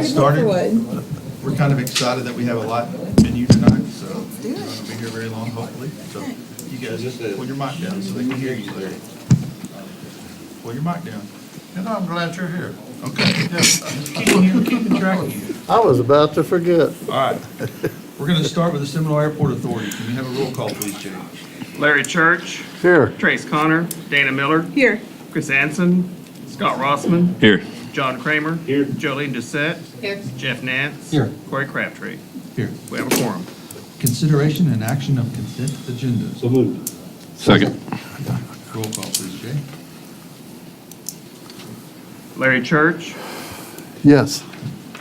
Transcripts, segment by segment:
get started. We're kind of excited that we have a lot menu tonight, so we're not gonna be here very long, hopefully. So you guys just pull your mic down so they can hear you, Larry. Pull your mic down. And I'm glad you're here. Okay. Keeping track of you. I was about to forget. All right. We're gonna start with the Seminole Airport Authority. Can we have a roll call, please, Jay? Larry Church, Here. Trace Connor, Dana Miller, Here. Chris Anson, Scott Rossman, Here. John Kramer, Here. Jolene Doucette, Here. Jeff Nance, Here. Corey Crabtree. Here. We have a quorum. Consideration and action of consent agenda. So moved. Second. Roll call, please, Jay. Larry Church, Yes.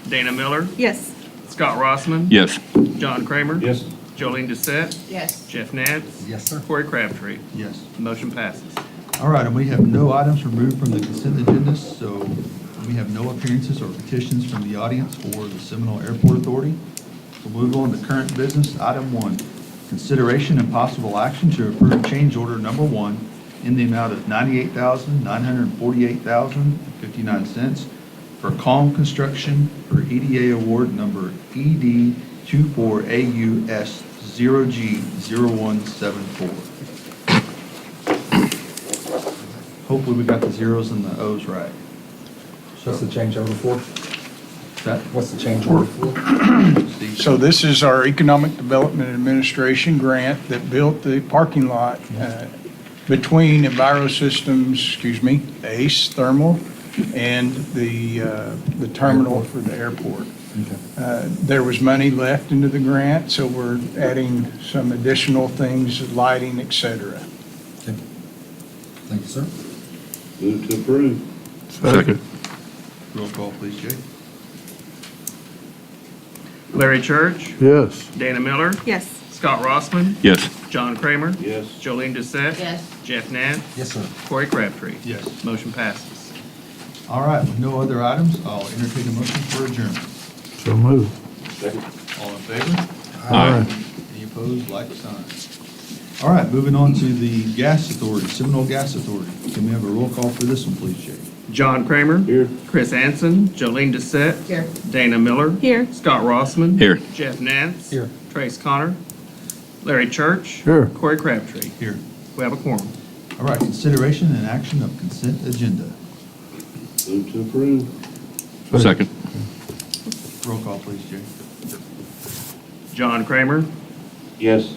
Dana Miller, Yes. Scott Rossman, Yes. John Kramer, Yes. Jolene Doucette, Yes. Jeff Nance, Yes, sir. Corey Crabtree. Yes. Motion passes. All right, and we have no items removed from the consent agenda, so we have no appearances or petitions from the audience for the Seminole Airport Authority. We'll move on to current business. Item 1, consideration and possible action to approve change order number 1 in the amount of $98,948.59 for Calm Construction for EDA award number ED24AUS0G0174. Hopefully we got the zeros and the O's right. What's the change order for? That, What's the change order for? Steve? So this is our Economic Development Administration grant that built the parking lot between EnviroSystems, ACE Thermal, and the terminal for the airport. There was money left into the grant, so we're adding some additional things, lighting, et cetera. Thank you, sir. Move to approve. Second. Roll call, please, Jay. Larry Church, Yes. Dana Miller, Yes. Scott Rossman, Yes. John Kramer, Yes. Jolene Doucette, Yes. Jeff Nance, Yes, sir. Corey Crabtree. Yes. Motion passes. All right, with no other items, I'll entertain a motion for adjournment. So move. Second. All in favor? Aye. Any opposed, like sign. All right, moving on to the Gas Authority, Seminole Gas Authority. Can we have a roll call for this one, please, Jay? John Kramer, Here. Chris Anson, Jolene Doucette, Here. Dana Miller, Here. Scott Rossman. Here. Jeff Nance. Here. Trace Connor. Larry Church. Here. Corey Crabtree. Here. We have a quorum. All right, consideration and action of consent agenda. Move to approve. Second. Roll call, please, Jay. John Kramer, Yes.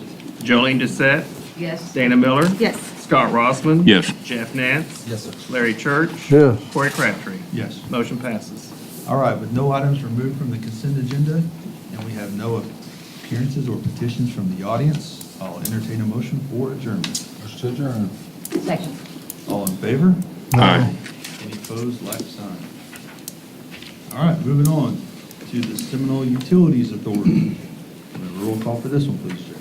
Jolene Doucette, Yes. Dana Miller, Yes. Scott Rossman. Yes. Jeff Nance. Yes, sir. Larry Church. Yes. Corey Crabtree. Yes. Motion passes. All right, with no items removed from the consent agenda, and we have no appearances or petitions from the audience, I'll entertain a motion for adjournment. Motion to adjourn. Second. All in favor? Aye. Any opposed, like sign. All right, moving on to the Seminole Utilities Authority. Can we have a roll call for this one, please, Jay?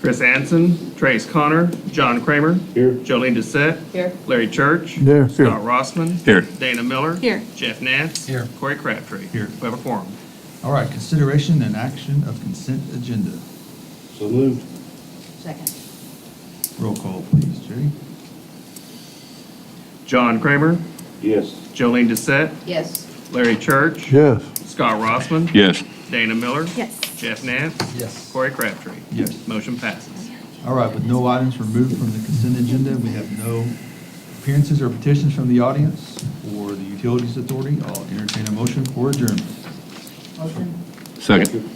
Chris Anson, Trace Connor, John Kramer, Here. Jolene Doucette, Here. Larry Church. Here. Scott Rossman. Here. Dana Miller. Here. Jeff Nance. Here. Corey Crabtree. Here. We have a quorum. All right, consideration and action of consent agenda. So moved. Second. Roll call, please, Jay. John Kramer, Yes. Jolene Doucette, Yes. Larry Church, Yes. Scott Rossman, Yes. Dana Miller, Yes. Jeff Nance, Yes. Corey Crabtree. Yes. Motion passes. All right, with no items removed from the consent agenda, we have no appearances or petitions from the audience or the Utilities Authority. I'll entertain a motion for adjournment. Motion. Second.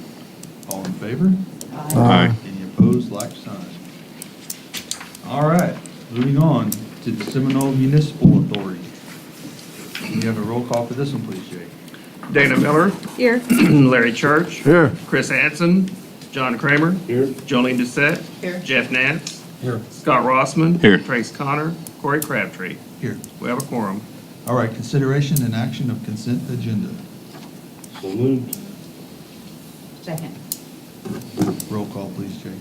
All in favor? Aye. Any opposed, like sign. All right, moving on to the Seminole Municipal Authority. Can we have a roll call for this one, please, Jay? Dana Miller, Here. Larry Church, Here. Chris Anson, John Kramer, Here. Jolene Doucette, Here. Jeff Nance, Here. Scott Rossman. Here. Trace Connor, Corey Crabtree. Here. We have a quorum. All right, consideration and action of consent agenda. So moved. Second. Roll call, please, Jay.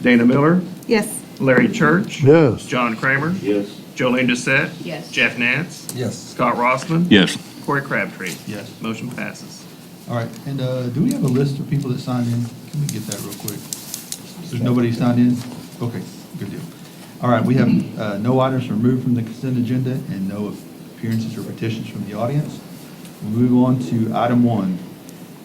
Dana Miller, Yes. Larry Church, Yes. John Kramer, Yes. Jolene Doucette, Yes. Jeff Nance, Yes. Scott Rossman. Yes. Corey Crabtree. Yes. Motion passes. All right, and do we have a list of people that signed in? Can we get that real quick? There's nobody signed in? Okay, good deal. All right, we have no items removed from the consent agenda and no appearances or petitions from the audience. We'll move on to item 1,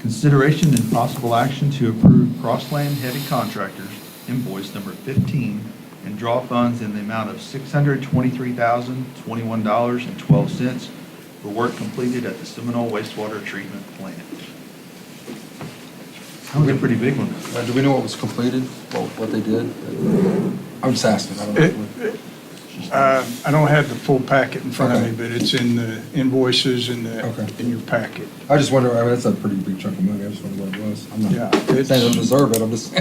Consideration and possible action to approve Crossland Heavy Contractors invoice number 15 and draw funds in the amount of $623,021.12 for work completed at the Seminole wastewater treatment plant. That was a pretty big one. Do we know what was completed, what they did? I'm just asking, I don't know. I don't have the full packet in front of me, Okay. but it's in the invoices in Okay. your packet. I just wonder, I mean, that's a pretty big chunk of money, I just wonder what it was. I'm Yeah, not saying they don't it's deserve it, I'm just,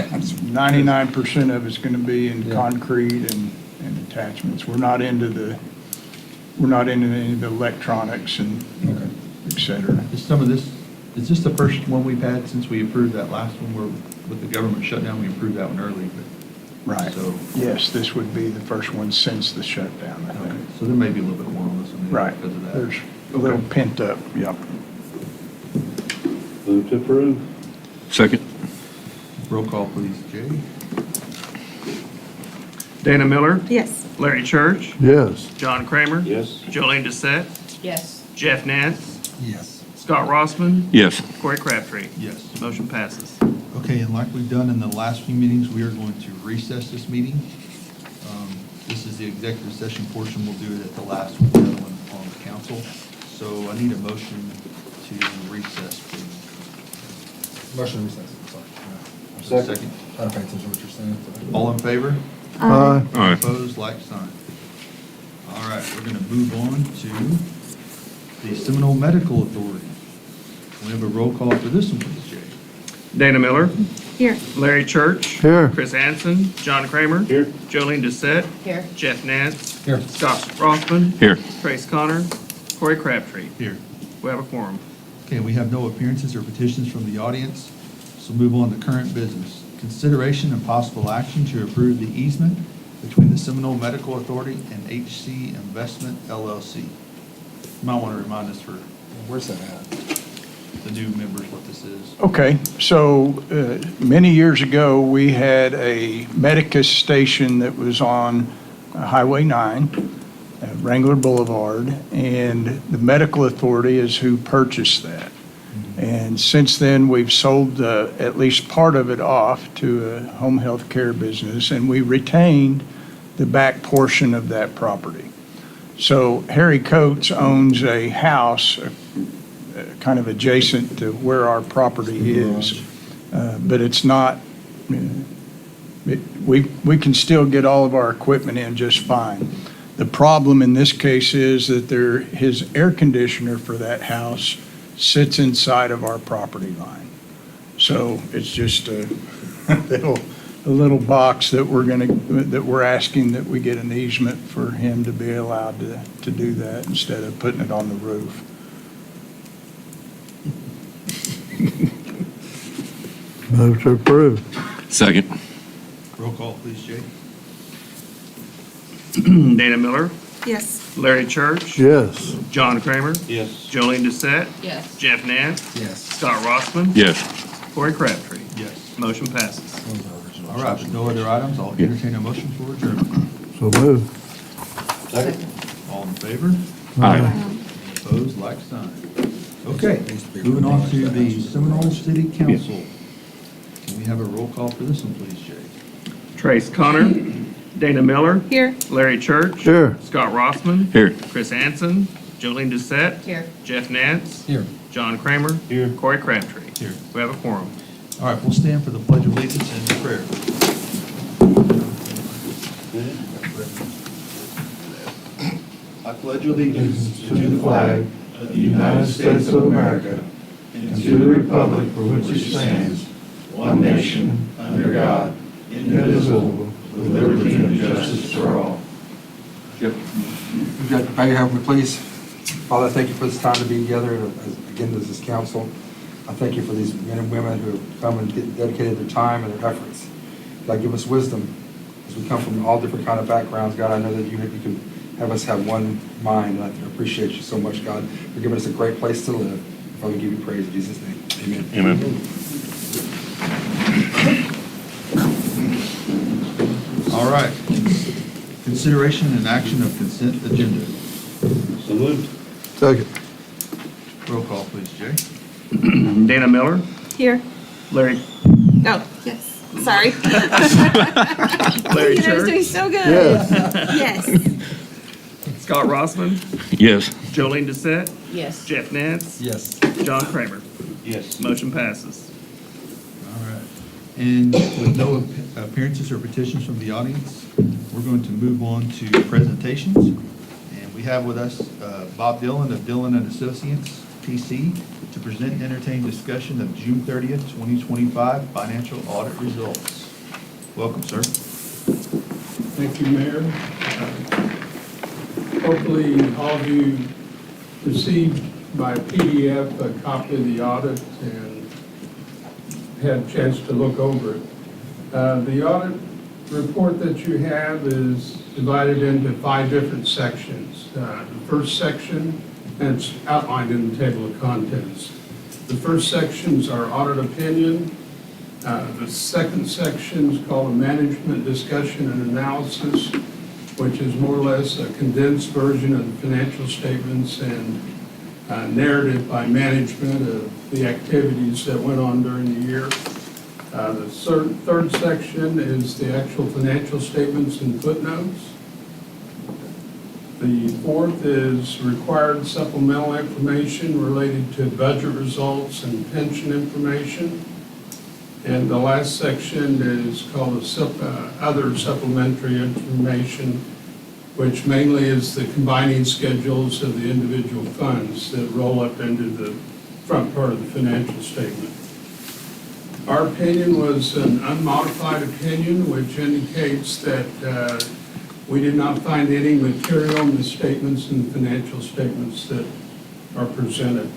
99% of it's gonna be in Yeah. concrete and attachments. We're not into any of the electronics and okay. et cetera. Is some of this, is this the first one we've had since we approved that last one where with the government shutdown, we approved that one early, but. Right. So, Yes, this would be the first one since the shutdown, I okay, think. so there may be a little bit more on this one. Right. Because of that. There's a little pent up, yep. Move to approve. Second. Roll call, please, Jay. Dana Miller, Yes. Larry Church, Yes. John Kramer, Yes. Jolene Doucette, Yes. Jeff Nance, Yes. Scott Rossman, Yes. Corey Crabtree. Yes. Motion passes. Okay, and like we've done in the last few meetings, we are going to recess this meeting. This is the executive session portion. We'll do it at the last one, the other one on the council. So I need a motion to recess, please. Motion recess, sorry. Second. I don't pay attention to what you're saying. so. All in favor? Aye. Opposed, like sign. All right, we're going to move on to the Seminole Medical Authority. We have a roll call for this one, please, Jay. Dana Miller, Here. Larry Church. Here. Chris Hansen, John Kramer. Here. Jolene Doucette, Here. Jeff Nance, Here. Scott Rossman, Here. Trace Connor, Corey Crabtree. Here. We have a quorum. Okay, we have no appearances or petitions from the audience, so move on to current business. Consideration and possible action to approve the easement between the Seminole Medical Authority and HC Investment LLC. You might want to remind us for Where's that at? the new members what this is. Okay, so many years ago, we had a Medicus station that was on Highway 9, Wrangler Boulevard, and the Medical Authority is who purchased that. And since then, we've sold at least part of it off to a home health care business, and we retained the back portion of that property. So Harry Coates owns a house kind of adjacent to where our property is, but it's not, we can still get all of our equipment in just fine. The problem in this case is that his air conditioner for that house sits inside of our property line. So it's just a little box that we're asking that we get an easement for him to be allowed to do that instead of putting it on the roof. Move to approve. Second. Roll call, please, Jay. Dana Miller, Yes. Larry Church, Yes. John Kramer, Yes. Jolene Doucette, Yes. Jeff Nance, Yes. Scott Rossman, Yes. Corey Crabtree. Yes. Motion passes. Those are original. All right, with no other items, I'll entertain a motion for adjournment. So move. Second. All in favor? Aye. Opposed, like sign. Okay, moving on to the Seminole City Council. Can we have a roll call for this one, please, Jay? Trace Connor, Dana Miller, Here. Larry Church. Here. Scott Rossman. Here. Chris Hansen, Jolene Doucette. Here. Jeff Nance. Here. John Kramer. Here. Corey Crabtree. Here. We have a quorum. All right, we'll stand for the Pledge of Allegiance and prayer. I pledge allegiance To the flag of the United States of America and to the republic for which it stands, one nation, under God, indivisible, with liberty and justice for all. Bow your head with me, please. Father, I thank you for this time to be together, again, as this council. I thank you for these men and women who have come and dedicated their time and their efforts. God, give us wisdom as we come from all different kind of backgrounds. God, I know that you can have us have one mind. I appreciate you so much, God, for giving us a great place to live. Father, we give you praise in Jesus' name. Amen. Amen. All right. Consideration and action of consent agenda. So moved. Second. Roll call, please, Jay. Dana Miller, Here. Larry, Oh, yes. Sorry. Larry You guys doing Church, so good. Yes. Yes. Scott Rossman, Yes. Jolene Doucette, Yes. Jeff Nance, Yes. John Kramer. Yes. Motion passes. All right. And with no appearances or petitions from the audience, we're going to move on to presentations. And we have with us Bob Dillon of Dillon and Associates, PC, to present and entertain discussion of June 30th, 2025 financial audit results. Welcome, sir. Thank you, Mayor. Hopefully, all of you received by PDF a copy of the audit and had a chance to look over it. The audit report that you have is divided into 5 different sections. The first section, and it's outlined in the table of contents. The first section is our audit opinion. The second section is called a management discussion and analysis, which is more or less a condensed version of the financial statements and narrative by management of the activities that went on during the year. The third section is the actual financial statements and footnotes. The fourth is required supplemental information related to budget results and pension information. And the last section is called other supplementary information, which mainly is the combining schedules of the individual funds that roll up into the front part of the financial statement. Our opinion was an unmodified opinion, which indicates that we did not find any material misstatements in the financial statements that are presented.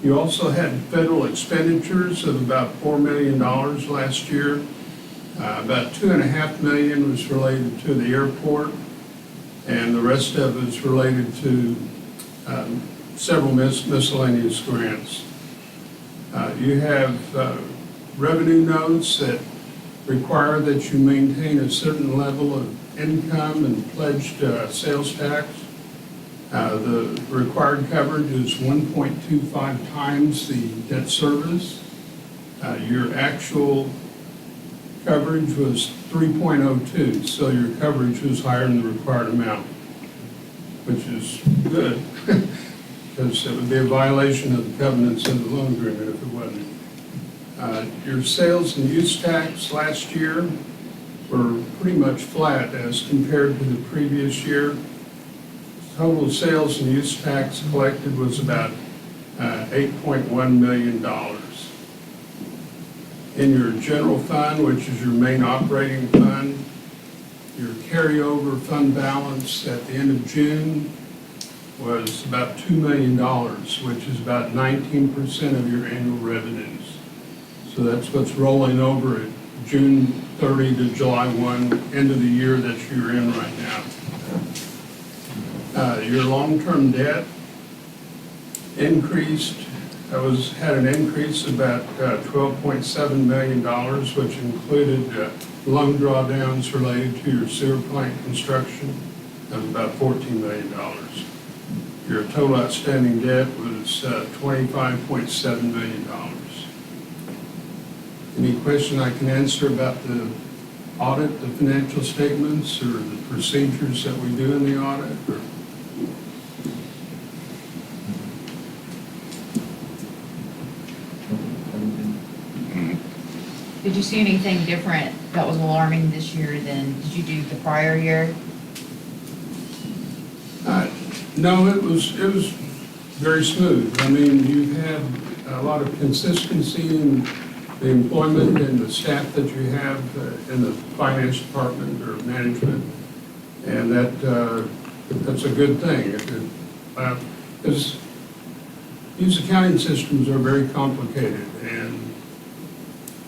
You also had federal expenditures of about $4 million last year. About $2.5 million was related to the airport, and the rest of it is related to several miscellaneous grants. You have revenue notes that require that you maintain a certain level of income and pledged sales tax. The required coverage is 1.25 times the debt service. Your actual coverage was 3.02, so your coverage was higher than the required amount, which is good, because it would be a violation of the covenants in the loan agreement if it wasn't. Your sales and use tax last year were pretty much flat as compared to the previous year. Total sales and use tax collected was about $8.1 million. In your general fund, which is your main operating fund, your carryover fund balance at the end of June was about $2 million, which is about 19% of your annual revenues. So that's what's rolling over at June 30 to July 1, end of the year that you're in right now. Your long-term debt increased, had an increase of about $12.7 million, which included loan drawdowns related to your sewer plant construction of about $14 million. Your total outstanding debt was $25.7 million. Any question I can answer about the audit, the financial statements, or the procedures that we do in the audit? Or? Did you see anything different that was alarming this year than did you do the prior year? No, it was very smooth. I mean, you had a lot of consistency in the employment and the staff that you have in the finance department or management, and that's a good thing. Because these accounting systems are very complicated, and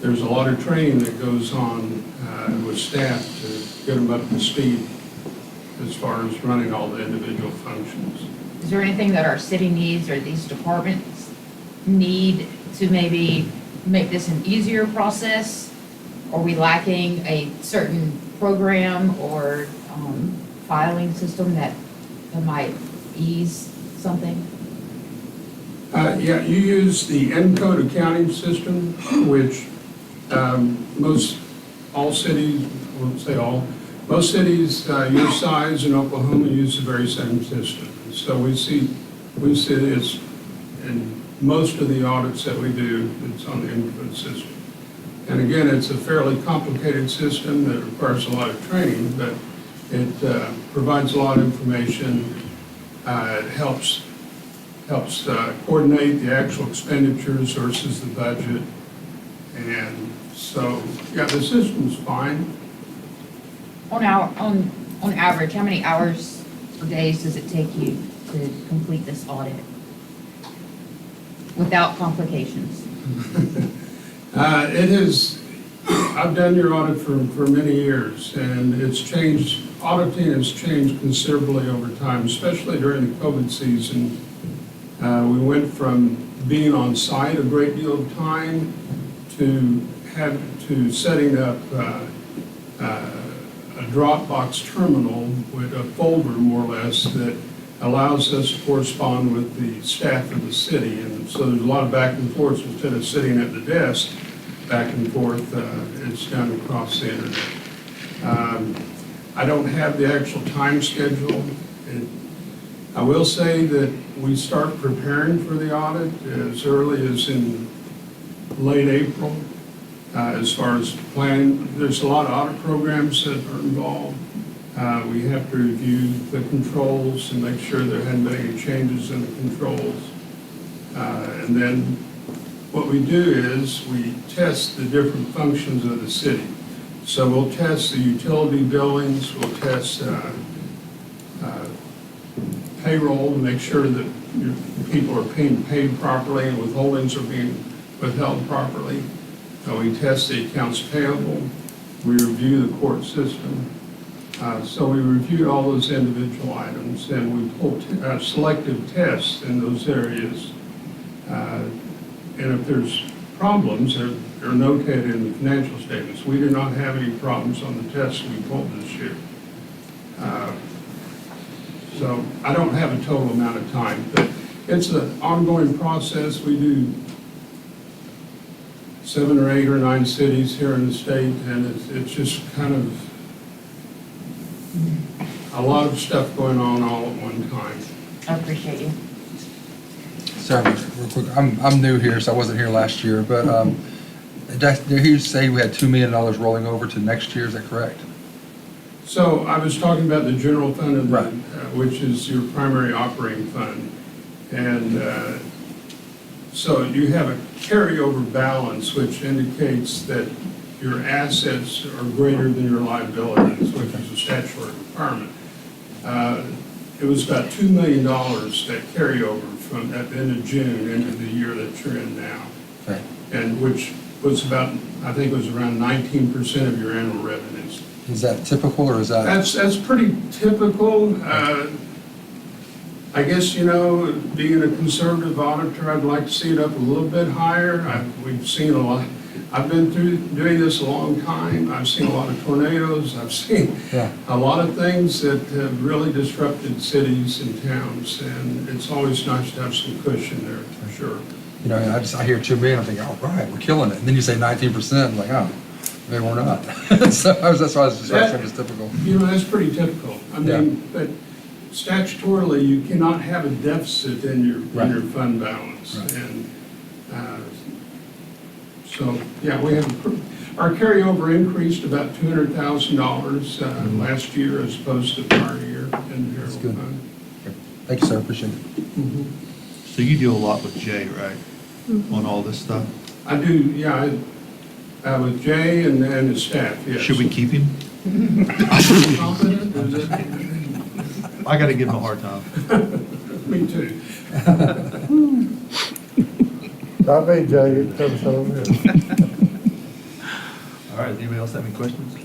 there's a lot of training that goes on with staff to get them up to speed as far as running all the individual functions. Is there anything that our city needs or these departments need to maybe make this an easier process? Are we lacking a certain program or filing system that might ease something? Yeah, you use the Encode accounting system, which all cities, I won't say all, most cities your size in Oklahoma use the very same system. So we see this in most of the audits that we do, it's on the Encode system. And again, it's a fairly complicated system that requires a lot of training, but it provides a lot of information. It helps coordinate the actual expenditures versus the budget. And so, yeah, the system's fine. On average, how many hours or days does it take you to complete this audit? Without complications? I've done your audit for many years, and it's changed, auditing has changed considerably over time, especially during the COVID season. We went from being on site a great deal of time to setting up a Dropbox terminal with a folder, more or less, that allows us to correspond with the staff of the city. And so there's a lot of back and forth. Instead of sitting at the desk, back and forth, it's done across the internet. I don't have the actual time schedule. I will say that we start preparing for the audit as early as in late April. As far as planning, there's a lot of audit programs that are involved. We have to review the controls and make sure there hadn't been any changes in the controls. And then what we do is we test the different functions of the city. So we'll test the utility billings, we'll test payroll to make sure that people are being paid properly and withholdings are being withheld properly. We test the accounts payable, we review the court system. So we review all those individual items and we pull selective tests in those areas. And if there's problems, they're notated in the financial statements. We do not have any problems on the tests we pulled this year. So I don't have a total amount of time, but it's an ongoing process. We do 7 or 8 or 9 cities here in the state, and it's just kind of a lot of stuff going on all at one time. I appreciate you. Sorry, real quick, I'm new here, so I wasn't here last year, but did I hear you say we had $2 million rolling over to next year, is that correct? So I was talking about the general fund, of Right. which is your primary operating fund. And so you have a carryover balance, which indicates that your assets are greater than your liabilities, which is a statutory requirement. It was about $2 million that carryover from at the end of June into the year that you're in now. Okay. And which was about, I think it was around 19% of your annual revenues. Is that typical, or is that? That's pretty typical. I guess, being a conservative auditor, I'd like to see it up a little bit higher. We've seen a lot. I've been through doing this a long time. I've seen a lot of tornadoes. I've seen a lot of things that have really disrupted cities and towns, and it's always nice to have some cushion there, for sure. I hear $2 million, I'm thinking, all right, we're killing it. And then you say 19%, I'm like, oh, maybe we're not. So that's why I was just saying it's typical. That's pretty typical. I mean, but statutorily, you cannot have a deficit in your fund balance. Right. And so, yeah, we have, our carryover increased about $200,000 last year as opposed to the prior year in the That's general good. fund. Thank you, sir, appreciate it. So you deal a lot with Jay, right, on all this stuff? I do, yeah, with Jay and his staff, yes. Should we keep him? Confident? Is it? I got to give him a hard time. Me too. Not me, Jay, it comes over here. All right, anybody else have any questions?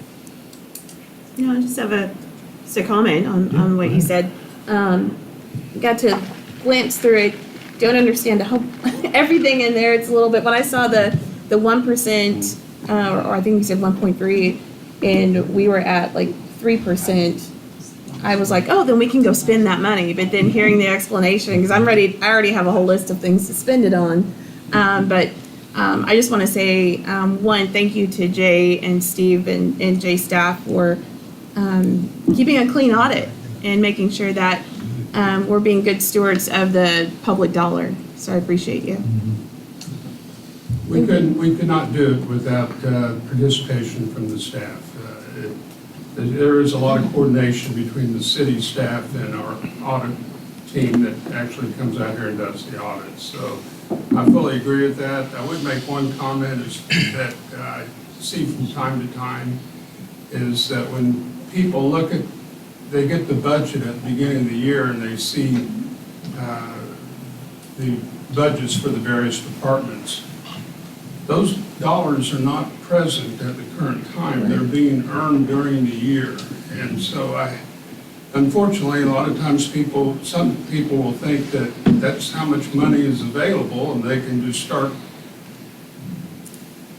No, I just have a comment on what you said. Got to glance through it. Don't understand everything in there. It's a little bit, when I saw the 1%, or I think you said 1.3, and we were at like 3%, I was like, oh, then we can go spend that money. But then hearing the explanation, because I already have a whole list of things to spend it on. I just want to say, one, thank you to Jay and Steve and Jay staff for keeping a clean audit and making sure that we're being good stewards of the public dollar. So I appreciate you. We could not do it without participation from the staff. There is a lot of coordination between the city staff and our audit team that actually comes out here and does the audits. So I fully agree with that. I would make one comment is that I see from time to time is that when people they get the budget at the beginning of the year and they see the budgets for the various departments, those dollars are not present at the current time. They're being earned during the year. And so unfortunately, a lot of times some people will think that that's how much money is available and they can just start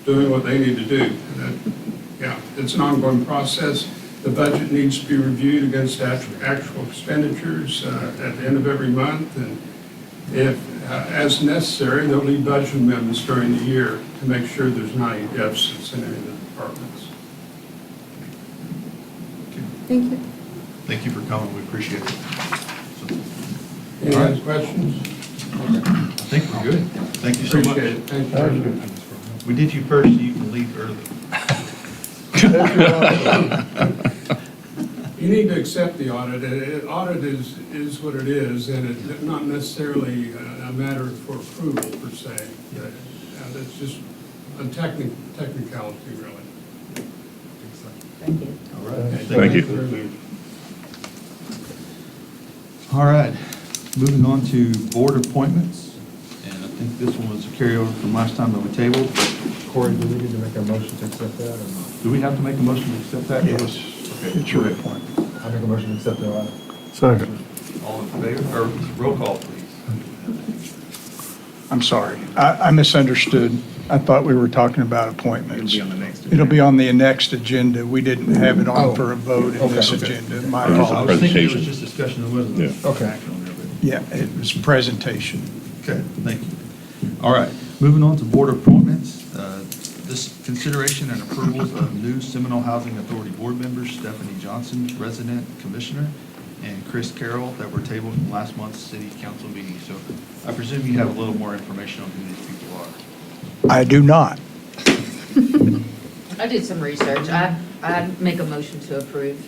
doing what they need to do. It's an ongoing process. The budget needs to be reviewed against actual expenditures at the end of every month. And if, as necessary, there'll be budget amendments during the year to make sure there's not any deficits in any of the departments. Thank you. Thank you for coming, we appreciate it. Any All right. other questions? I think we're good. Thank you so much. Appreciate it. Thank you very much. We did you first, so you can leave early. You need to accept the audit. Audit is what it is, and it's not necessarily a matter for approval per se. That's just a technicality, really. Thank you. All right. Thank you. Very much. All right, moving on to board appointments. And I think this one was a carryover from last time that we tabled. Corey, do we need to make a motion to accept that or not? Do we have to make a motion to accept that? Yes, Okay, it's your go ahead. appointment. I make a motion to accept the audit. Second. All in favor, or roll call, please. I'm sorry, I misunderstood. I thought we were talking about appointments. It'll be on the next agenda. We didn't have it on for a vote in this Okay. agenda. My I apologies. was thinking it was Presentation. just discussion, it wasn't Yeah. Okay. action on there, but. Yeah, it was presentation. Okay, thank you. All right, moving on to board appointments. This consideration and approvals of new Seminole Housing Authority board members, Stephanie Johnson, resident commissioner, and Chris Carroll, that were tabled from last month's city council meeting. So I presume you have a little more information on who these people are. I do not. I did some research. I'd make a motion to approve.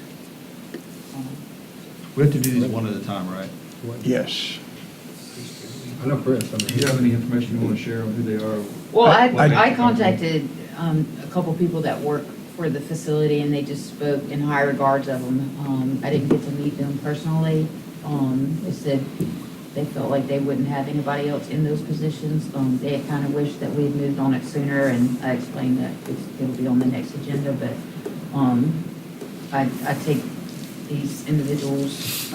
We have to do these one at a time, right? Yes. I know Chris. Do you have any information you want to share on who they are? Well, What makes I you contacted a couple people that work for the facility, and they just spoke in high regards of them. I didn't get to meet them personally. They said they felt like they wouldn't have anybody else in those positions. They had kind of wished that we had moved on it sooner, and I explained that it'll be on the next agenda, but I take these individuals'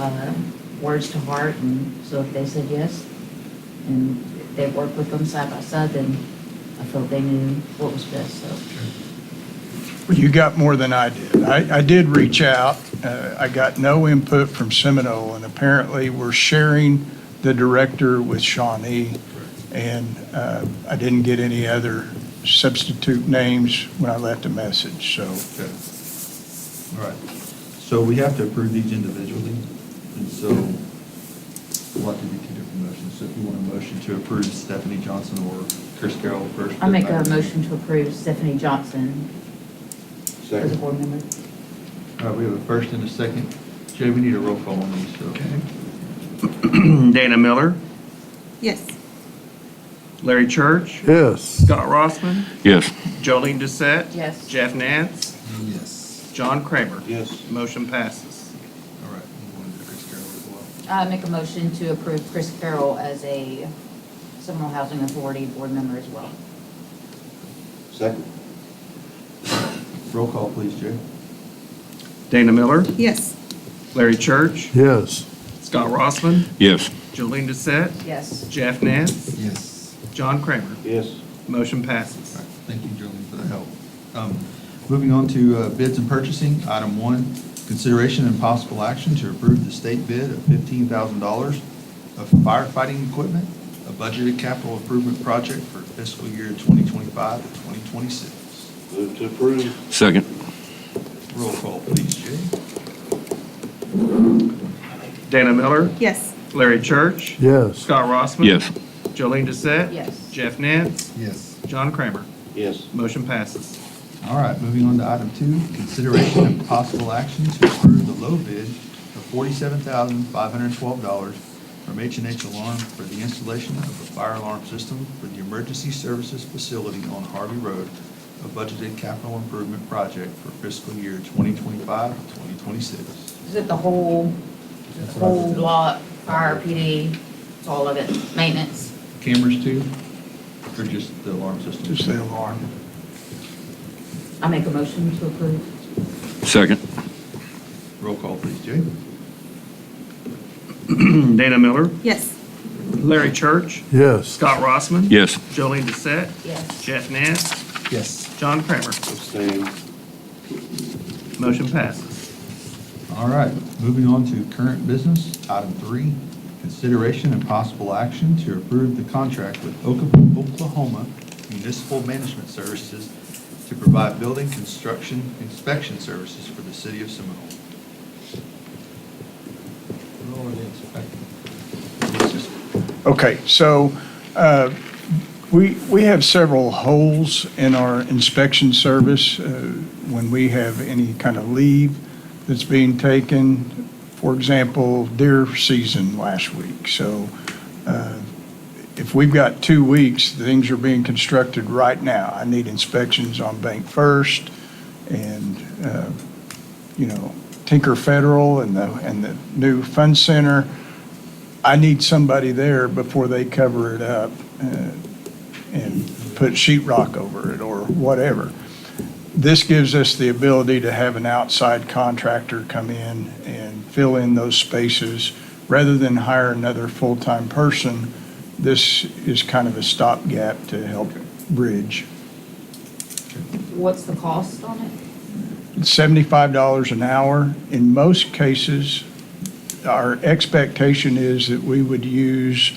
words to heart, and so if they said yes, and they worked with them side by side, then I felt they knew what was best, so. You got more than I did. I did reach out. I got no input from Seminole, and apparently we're sharing the director with Shawnee. And I didn't get any other substitute names when I left a message, so. Okay. All right. So we have to approve these individually, and so we'll have to do two different motions. So if you want a motion to approve Stephanie Johnson or Chris Carroll first. I make a motion to approve Stephanie Johnson as a board member. All right, we have a first and a second. Jay, we need a roll call on these, so. Dana Miller, Yes. Larry Church, Yes. Scott Rossman, Yes. Jolene Doucette. Yes. Jeff Nance, Yes. John Kramer. Yes. Motion passes. All right, we'll go into Chris Carroll as well. I make a motion to approve Chris Carroll as a Seminole Housing Authority board member as well. Second. Roll call, please, Jay. Dana Miller, Yes. Larry Church, Yes. Scott Rossman, Yes. Jolene Doucette, Yes. Jeff Nance, Yes. John Kramer. Yes. Motion All passes. right, thank you, Jolene, for the help. Moving on to bids and purchasing, item 1. Consideration and possible action to approve the state bid of $15,000 of firefighting equipment, a budgeted capital improvement project for fiscal year 2025 to 2026. Move to approve. Second. Roll call, please, Jay. Dana Miller, Yes. Larry Church, Yes. Scott Rossman. Yes. Jolene Doucette. Yes. Jeff Nance, Yes. John Kramer. Yes. Motion passes. All right, moving on to item 2, consideration and possible action to approve the low bid of $47,512 from H&H Alarm for the installation of a fire alarm system for the Emergency Services Facility on Harvey Road, a budgeted capital improvement project for fiscal year 2025 to 2026. Is it the whole lot, fire, PD, it's all of it, maintenance? Cameras too, or just the alarm system? Just the alarm. I make a motion to approve. Second. Roll call, please, Jay. Dana Miller, Yes. Larry Church, Yes. Scott Rossman. Yes. Jolene Doucette, Yes. Jeff Nance, Yes. John Kramer. Abstain. Motion passes. All right, moving on to current business. Item 3, consideration and possible action to approve the contract with Oklahoma Municipal Management Services to provide building construction inspection services for the city of Seminole. Who are they inspecting? It's just- Okay, so we have several holes in our inspection service when we have any kind of leave that's being taken. For example, deer season last week. So if we've got 2 weeks, things are being constructed right now. I need inspections on Bank First and, Tinker Federal and the new Fun Center. I need somebody there before they cover it up and put sheetrock over it or whatever. This gives us the ability to have an outside contractor come in and fill in those spaces rather than hire another full-time person. This is kind of a stopgap to help bridge. What's the cost on it? It's $75 an hour. In most cases, our expectation is that we would use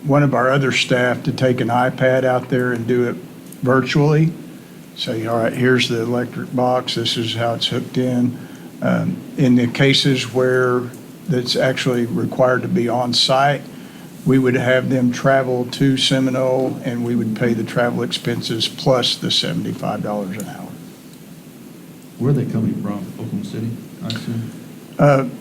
one of our other staff to take an iPad out there and do it virtually. Say, all right, here's the electric box, this is how it's hooked in. In the cases where that's actually required to be on site, we would have them travel to Seminole and we would pay the travel expenses plus the $75 an hour. Where are they coming from? Oklahoma City, I assume?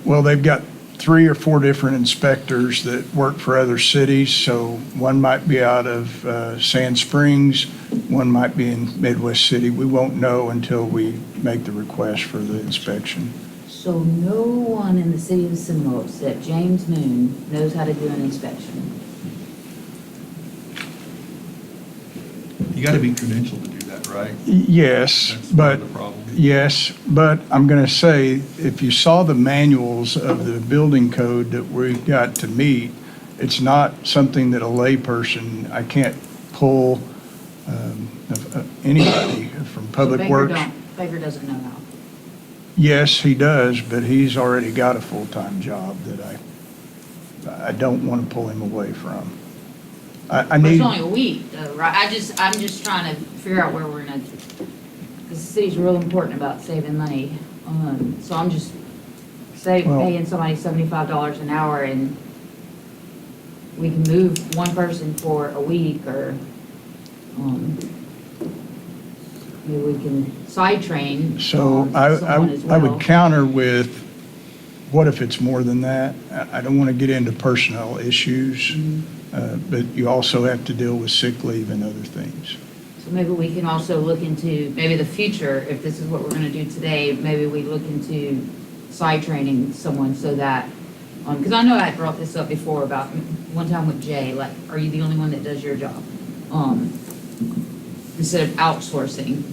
Well, they've got 3 or 4 different inspectors that work for other cities. So one might be out of Sand Springs, one might be in Midwest City. We won't know until we make the request for the inspection. So no one in the city of Seminole except James Moon knows how to do an inspection. You got to be credentialed to do that, right? Yes, That's but part of the problem. yes, but I'm going to say, if you saw the manuals of the building code that we've got to meet, it's not something that a layperson, I can't pull anybody from Public So Works. Baker doesn't know how. Yes, he does, but he's already got a full-time job that I don't want to pull him away from. I But need, it's only a week though, right? I'm just trying to figure out where we're gonna, because the city's real important about saving money. So I'm just Well- paying somebody $75 an hour and we can move one person for a week or, maybe we can side train. so someone as I well. would counter with, what if it's more than that? I don't want to get into personnel issues, but you also have to deal with sick leave and other things. So maybe we can also look into, maybe the future, if this is what we're gonna do today, maybe we look into side training someone so that, because I know I had brought this up before about one time with Jay, like, are you the only one that does your job? Instead of outsourcing,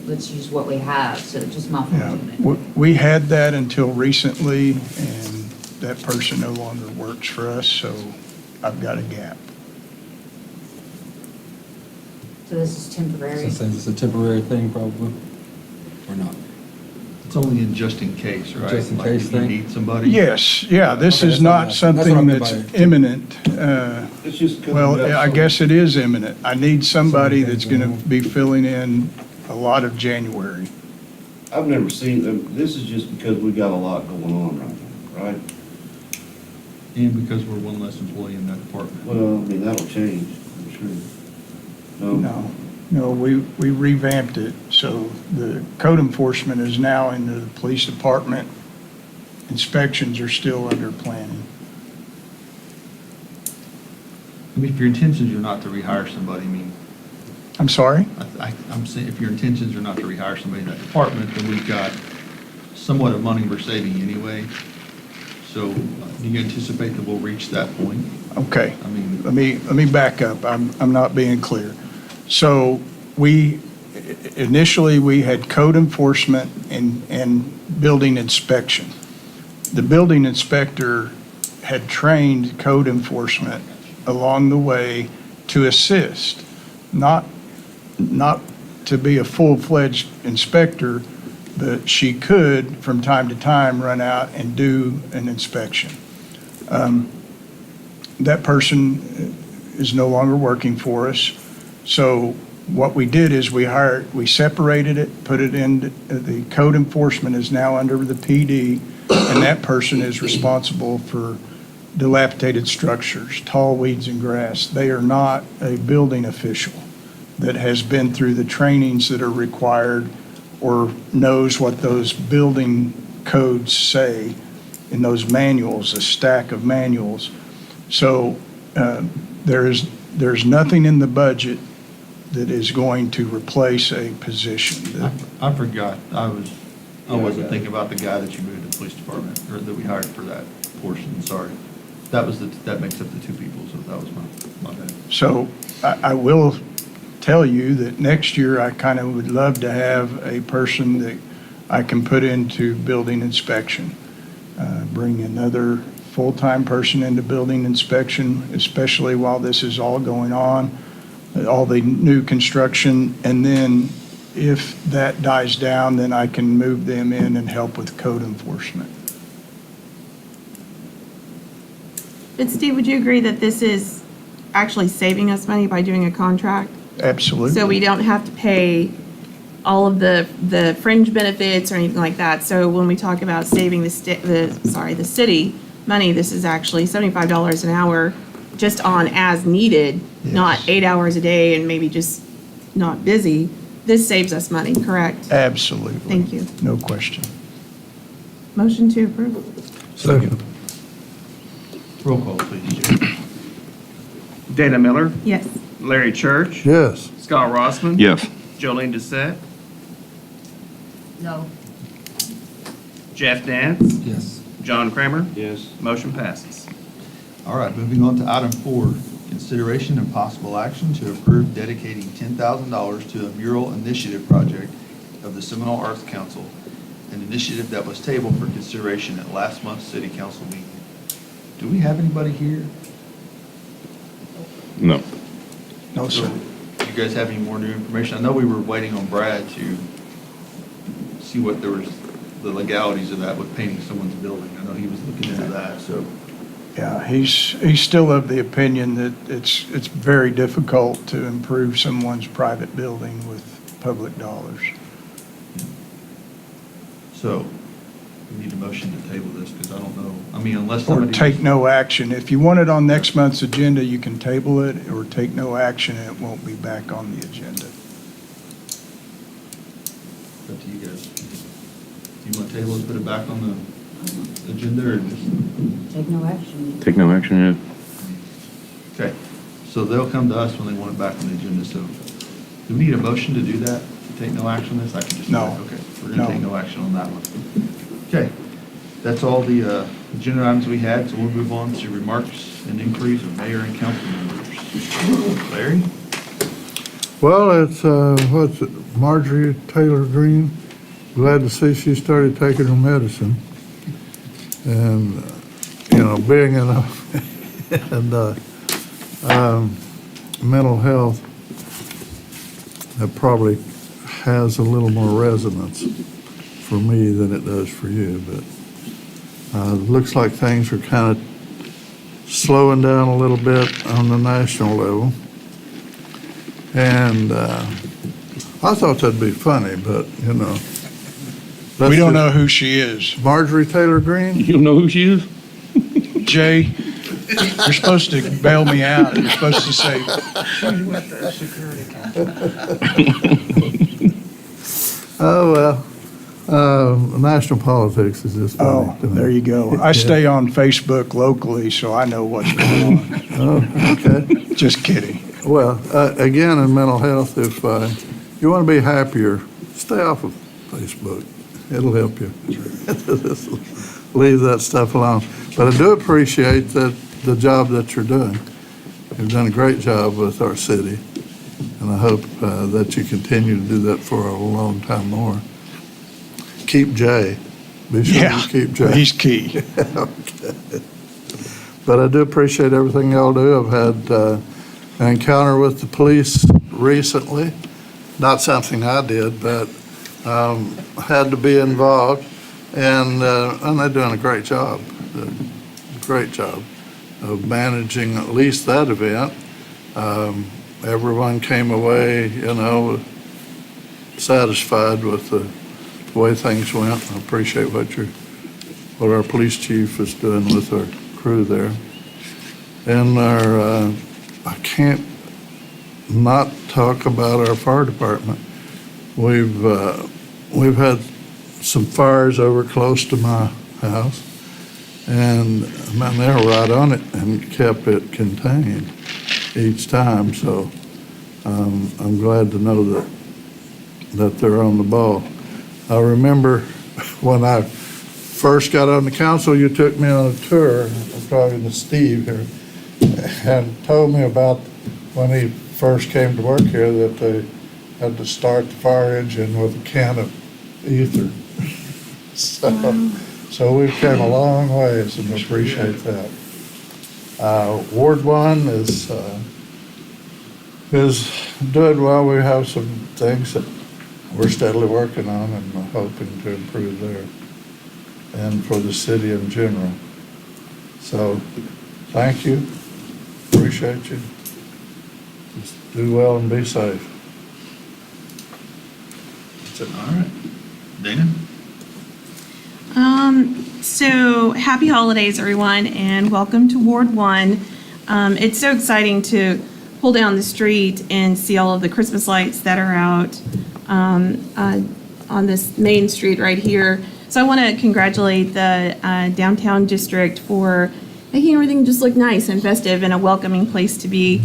let's use what we have, so just my Yeah, thoughts on it. we had that until recently, and that person no longer works for us, so I've got a gap. So this is temporary. Since it's a temporary thing, probably. or not? It's only in just in case, right? Just in Like case if you thing? need somebody. Yes, yeah, this Okay, is that's what I'm not asking. That's what I something meant that's by- imminent. It's just. coming Well, up I so- guess it is imminent. I need somebody Something that's going going to on. be filling in a lot of January. I've never seen them, this is just because we got a lot going on right now, right? And because we're one less employee in that department. Well, I mean, that'll change, I'm sure. No, we revamped it, so the code enforcement is now into the police department. Inspections are still under planning. I mean, if your intentions are not to rehire somebody, I mean, I'm sorry? I'm saying, if your intentions are not to rehire somebody in that department, then we've got somewhat of money we're saving anyway. So do you anticipate that we'll reach that point? Okay. I mean, Let me back up. I'm not being clear. So initially, we had code enforcement and building inspection. The building inspector had trained code enforcement along the way to assist, not to be a full-fledged inspector, but she could, from time to time, run out and do an inspection. That person is no longer working for us. So what we did is we separated it, put it in, the code enforcement is now under the PD, and that person is responsible for dilapidated structures, tall weeds and grass. They are not a building official that has been through the trainings that are required or knows what those building codes say in those manuals, a stack of manuals. So there's nothing in the budget that is going to replace a position. I forgot, I wasn't thinking about the guy that you moved to the police department, or that we hired for that portion, sorry. That makes up the two people, so that was my bad. So I will tell you that next year, I kind of would love to have a person that I can put into building inspection. Bring another full-time person into building inspection, especially while this is all going on, all the new construction. And then if that dies down, then I can move them in and help with code enforcement. But Steve, would you agree that this is actually saving us money by doing a contract? Absolutely. So we don't have to pay all of the fringe benefits or anything like that. So when we talk about saving the city money, this is actually $75 an hour just on as needed, not 8 hours a day and maybe just not busy. This saves us money, correct? Absolutely. Thank you. No question. Motion to approve. Second. Roll call, please, Jay. Dana Miller, Yes. Larry Church, Yes. Scott Rossman. Yes. Jolene Doucette, No. Jeff Dance, Yes. John Kramer. Yes. Motion passes. All right, moving on to item 4, consideration and possible action to approve dedicating $10,000 to a mural initiative project of the Seminole Arts Council, an initiative that was tabled for consideration at last month's city council meeting. Do we have anybody here? No. No, So, sir. do you guys have any more new information? I know we were waiting on Brad to see what there was, the legalities of that with painting someone's building. I know he was looking into that, so. Yeah, he's still of the opinion that it's very difficult to improve someone's private building with public dollars. So, we need a motion to table this, because I don't know, I mean, unless Or somebody. take no action. If you want it on next month's agenda, you can table it, or take no action, and it won't be back on the agenda. It's up to you guys. Do you want to table it, put it back on the agenda, or just? Take no action. Take no action yet. Okay, so they'll come to us when they want it back on the agenda, so do we need a motion to do that, to take no action on this? I can just do No. that. Okay, we're No. gonna take no action on that one. Okay, that's all the agenda items we had, so we'll move on to remarks and inquiries of mayor and council members. Larry? Well, it's, what's it, Marjorie Taylor Greene. Glad to see she started taking her medicine. And, being in mental health, that probably has a little more resonance for me than it does for you, but it looks like things are kind of slowing down a little bit on the national level. And I thought that'd be funny, but, you know. We don't know who she is. Marjorie Taylor Greene? You don't know who she is? Jay, you're supposed to bail me out. You're supposed to say, she's with the security council. Oh, well, national politics is just funny Oh, to me. there you go. I stay on Facebook locally, so I know what's going on. Oh, okay. Just kidding. Well, again, in mental health, if you want to be happier, stay off of Facebook. It'll help you. Leave that stuff alone. But I do appreciate the job that you're doing. You've done a great job with our city, and I hope that you continue to do that for a long time more. Keep Jay. Be sure Yeah, you keep Jay. he's key. Okay. But I do appreciate everything y'all do. I've had an encounter with the police recently. Not something I did, but had to be involved. And they're doing a great job of managing at least that event. Everyone came away, you know, satisfied with the way things went. I appreciate what our police chief is doing with our crew there. And I can't not talk about our fire department. We've had some fires over close to my house, and man, they were right on it and kept it contained each time. So I'm glad to know that they're on the ball. I remember when I first got on the council, you took me on a tour. I'm talking to Steve here, and told me about when he first came to work here that they had to start the fire engine with a can of ether. So we've come a long ways, and we appreciate that. Ward 1 is doing well. We have some things that we're steadily working on and hoping to improve there, and for the city in general. So, thank you. Appreciate you. Just do well and be safe. All right. Dana? So happy holidays, everyone, and welcome to Ward 1. It's so exciting to pull down the street and see all of the Christmas lights that are out on this main street right here. So I want to congratulate the downtown district for making everything just look nice and festive and a welcoming place to be.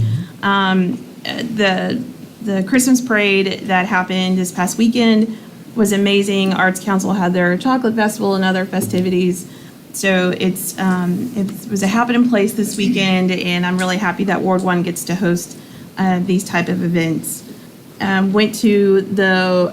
The Christmas parade that happened this past weekend was amazing. Arts Council had their chocolate festival and other festivities. So it was a happening place this weekend, and I'm really happy that Ward 1 gets to host these type of events. Went to the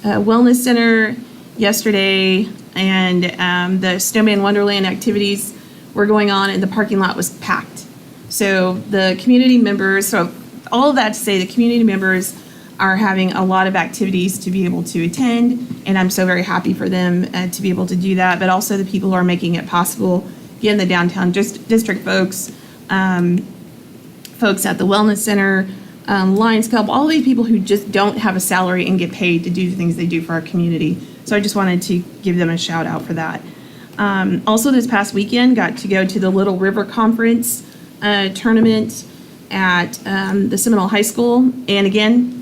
Wellness Center yesterday, and the Snowman Wonderland activities were going on, and the parking lot was packed. So the community members, so all of that to say the community members are having a lot of activities to be able to attend, and I'm so very happy for them to be able to do that, but also the people who are making it possible. Again, the downtown district folks, folks at the Wellness Center, Lions Club, all these people who just don't have a salary and get paid to do the things they do for our community. So I just wanted to give them a shout out for that. Also this past weekend, got to go to the Little River Conference tournament at the Seminole High School. And again,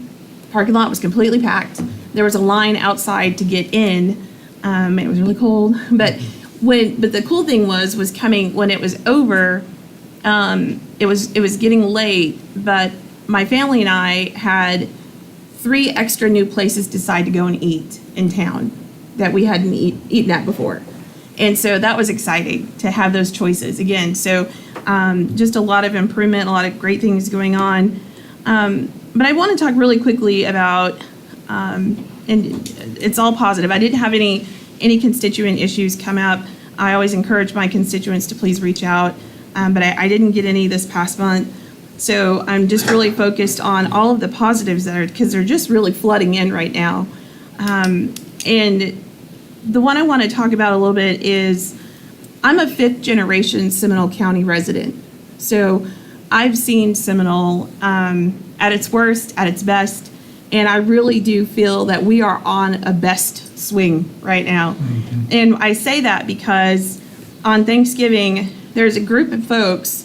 parking lot was completely packed. There was a line outside to get in. It was really cold, but the cool thing was coming when it was over. It was getting late, but my family and I had 3 extra new places to decide to go and eat in town that we hadn't eaten at before. And so that was exciting to have those choices again. So just a lot of improvement, a lot of great things going on. But I want to talk really quickly about, and it's all positive. I didn't have any constituent issues come up. I always encourage my constituents to please reach out, but I didn't get any this past month. So I'm just really focused on all of the positives that are, because they're just really flooding in right now. And the one I want to talk about a little bit is, I'm a 5th generation Seminole County resident. So I've seen Seminole at its worst, at its best, and I really do feel that we are on a best swing right now. And I say that because on Thanksgiving, there's a group of folks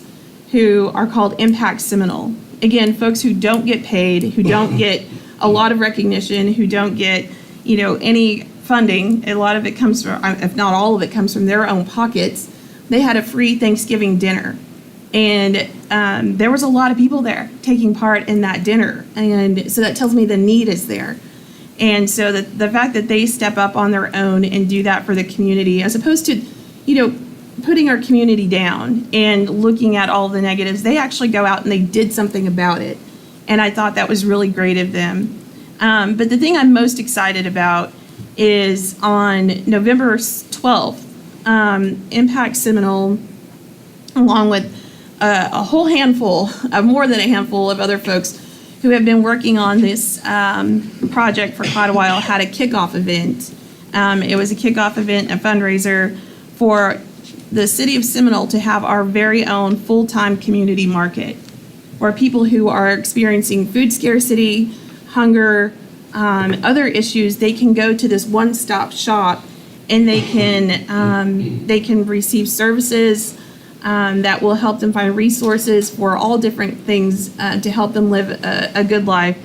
who are called Impact Seminole. Again, folks who don't get paid, who don't get a lot of recognition, who don't get, any funding. A lot of it comes from, if not all of it, comes from their own pockets. They had a free Thanksgiving dinner. And there was a lot of people there taking part in that dinner. And so that tells me the need is there. And so the fact that they step up on their own and do that for the community, as opposed to, putting our community down and looking at all the negatives, they actually go out and they did something about it. And I thought that was really great of them. But the thing I'm most excited about is on November 12th, Impact Seminole, along with a whole handful, more than a handful of other folks who have been working on this project for quite a while, had a kickoff event. It was a kickoff event, a fundraiser for the city of Seminole to have our very own full-time community market, where people who are experiencing food scarcity, hunger, other issues, they can go to this one-stop shop and they can receive services that will help them find resources for all different things to help them live a good life.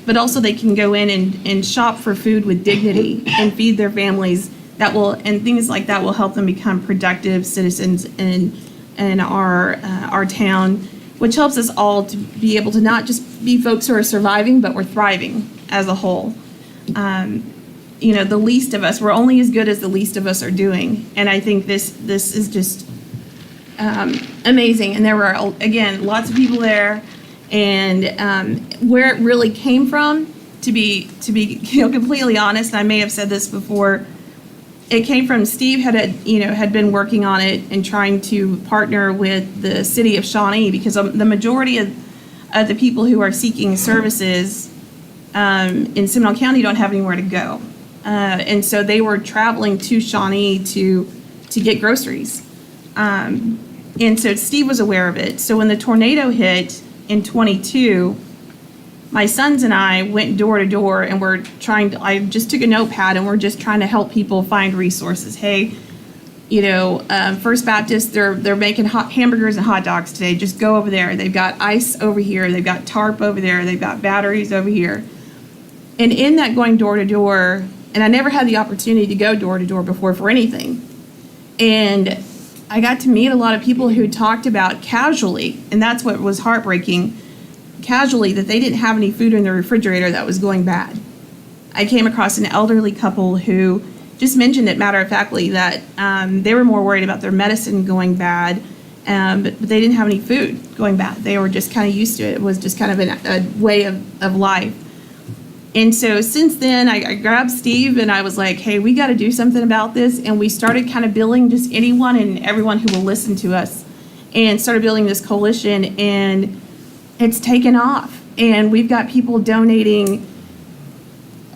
But also they can go in and shop for food with dignity and feed their families, and things like that will help them become productive citizens in our town, which helps us all to be able to not just be folks who are surviving, but we're thriving as a whole. The least of us, we're only as good as the least of us are doing. And I think this is just amazing. And there were, again, lots of people there. And where it really came from, to be completely honest, and I may have said this before, it came from Steve had been working on it and trying to partner with the city of Shawnee, because the majority of the people who are seeking services in Seminole County don't have anywhere to go. And so they were traveling to Shawnee to get groceries. And so Steve was aware of it. So when the tornado hit in 22, my sons and I went door to door and I just took a notepad and we're just trying to help people find resources. Hey, First Baptist, they're making hamburgers and hot dogs today. Just go over there. They've got ice over here. They've got tarp over there. They've got batteries over here. And in that going door to door, and I never had the opportunity to go door to door before for anything. And I got to meet a lot of people who talked about casually, and that's what was heartbreaking, casually, that they didn't have any food in their refrigerator that was going bad. I came across an elderly couple who just mentioned it matter-of-factly that they were more worried about their medicine going bad, but they didn't have any food going bad. They were just kind of used to it. It was just kind of a way of life. And so since then, I grabbed Steve and I was like, hey, we got to do something about this. And we started kind of billing just anyone and everyone who will listen to us, and started building this coalition, and it's taken off. And we've got people donating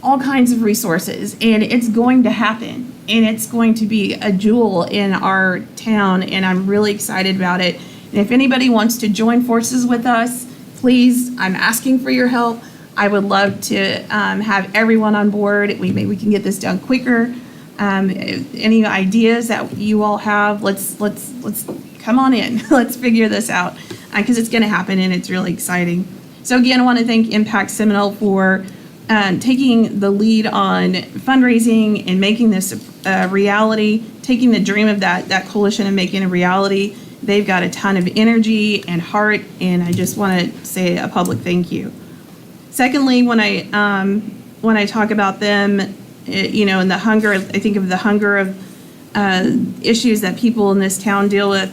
all kinds of resources, and it's going to happen. And it's going to be a jewel in our town, and I'm really excited about it. And if anybody wants to join forces with us, please, I'm asking for your help. I would love to have everyone on board. Maybe we can get this done quicker. Any ideas that you all have, let's come on in. Let's figure this out, because it's going to happen and it's really exciting. So again, I want to thank Impact Seminole for taking the lead on fundraising and making this a reality, taking the dream of that coalition and making it a reality. They've got a ton of energy and heart, and I just want to say a public thank you. Secondly, when I talk about them, and the hunger, I think of the hunger of issues that people in this town deal with.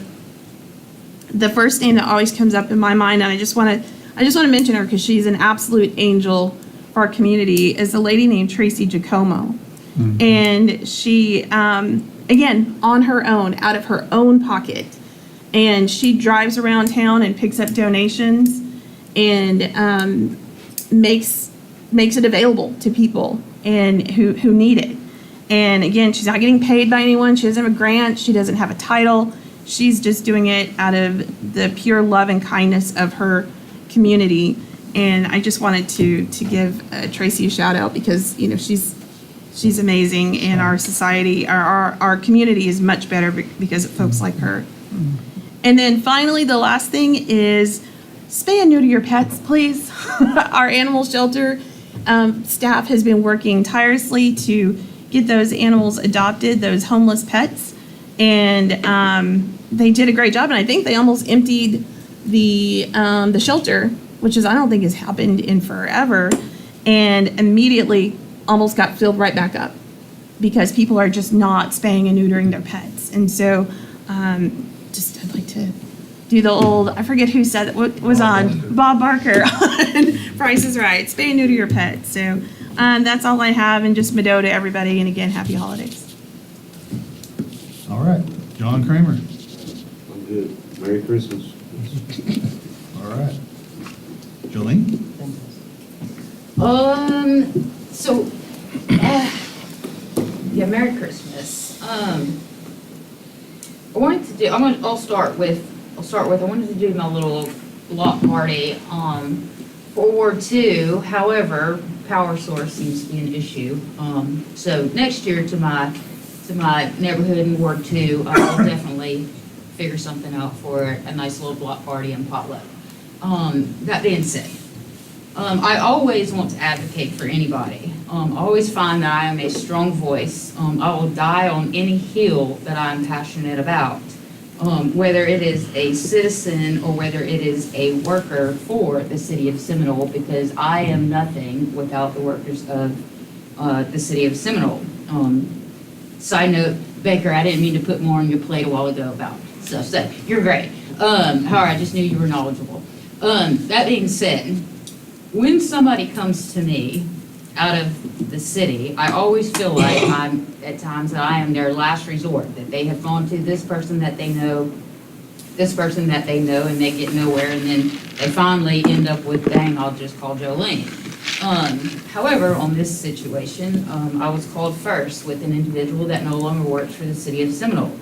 The first name that always comes up in my mind, and I just want to mention her because she's an absolute angel for our community, is a lady named Tracy Giacomo. Mm-hmm. And she, again, on her own, out of her own pocket, and she drives around town and picks up donations. and makes it available to people and who need it. And again, she's not getting paid by anyone. She doesn't have a grant. She doesn't have a title. She's just doing it out of the pure love and kindness of her community. And I just wanted to give Tracy a shout out because, you know, she's amazing, and our society, our community is much better because of folks like her. And then finally, the last thing is spay and neuter your pets, please. Our animal shelter staff has been working tirelessly to get those animals adopted, those homeless pets. And they did a great job, and I think they almost emptied the shelter, which is, I don't think has happened in forever, and immediately almost got filled right back up because people are just not spaying and neutering their pets. And so just I'd like to do the old, I forget who said it, what was on, Bob Barker on Price is Right, spay and neuter your pets. So that's all I have, and just Mado to everybody, and again, happy holidays. All right, John Kramer. I'm good. Merry Christmas. All right. Jolene? Yeah, Merry Christmas. I'll start with, I wanted to do my little block party, for Ward 2. However, power source seems to be an issue. So next year to my neighborhood in Ward 2, I'll definitely figure something out for a nice little block party and potluck. That being said, I always want to advocate for anybody. I always find that I am a strong voice. I will die on any hill that I'm passionate about, whether it is a citizen or whether it is a worker for the city of Seminole, because I am nothing without the workers of the city of Seminole. Side note, Baker, I didn't mean to put more on your plate a while ago about stuff, so you're great. However, I just knew you were knowledgeable. That being said, when somebody comes to me out of the city, I always feel like at times that I am their last resort, that they have gone to this person that they know, and they get nowhere, and then they finally end up with, dang, I'll just call Jolene. However, on this situation, I was called first with an individual that no longer works for the city of Seminole,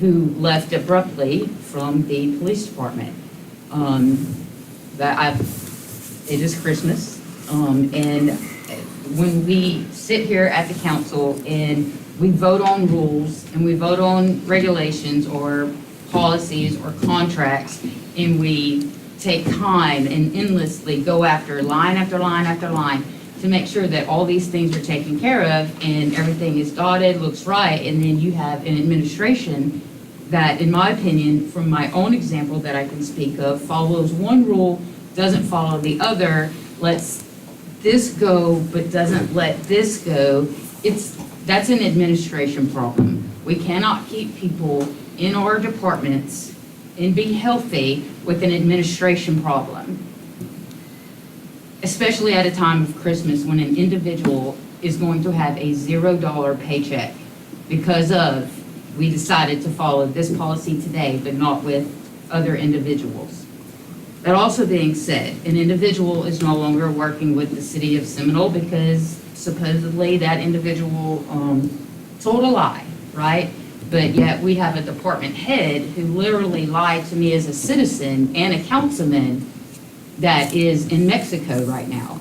who left abruptly from the police department. It is Christmas, and when we sit here at the council and we vote on rules and we vote on regulations or policies or contracts, and we take time and endlessly go after line after line after line to make sure that all these things are taken care of and everything is dotted, looks right, and then you have an administration that, in my opinion, from my own example that I can speak of, follows one rule, doesn't follow the other, lets this go, but doesn't let this go. That's an administration problem. We cannot keep people in our departments and be healthy with an administration problem, especially at a time of Christmas when an individual is going to have a $0 paycheck because we decided to follow this policy today, but not with other individuals. That also being said, an individual is no longer working with the city of Seminole because supposedly that individual told a lie, right? But yet we have a department head who literally lied to me as a citizen and a councilman that is in Mexico right now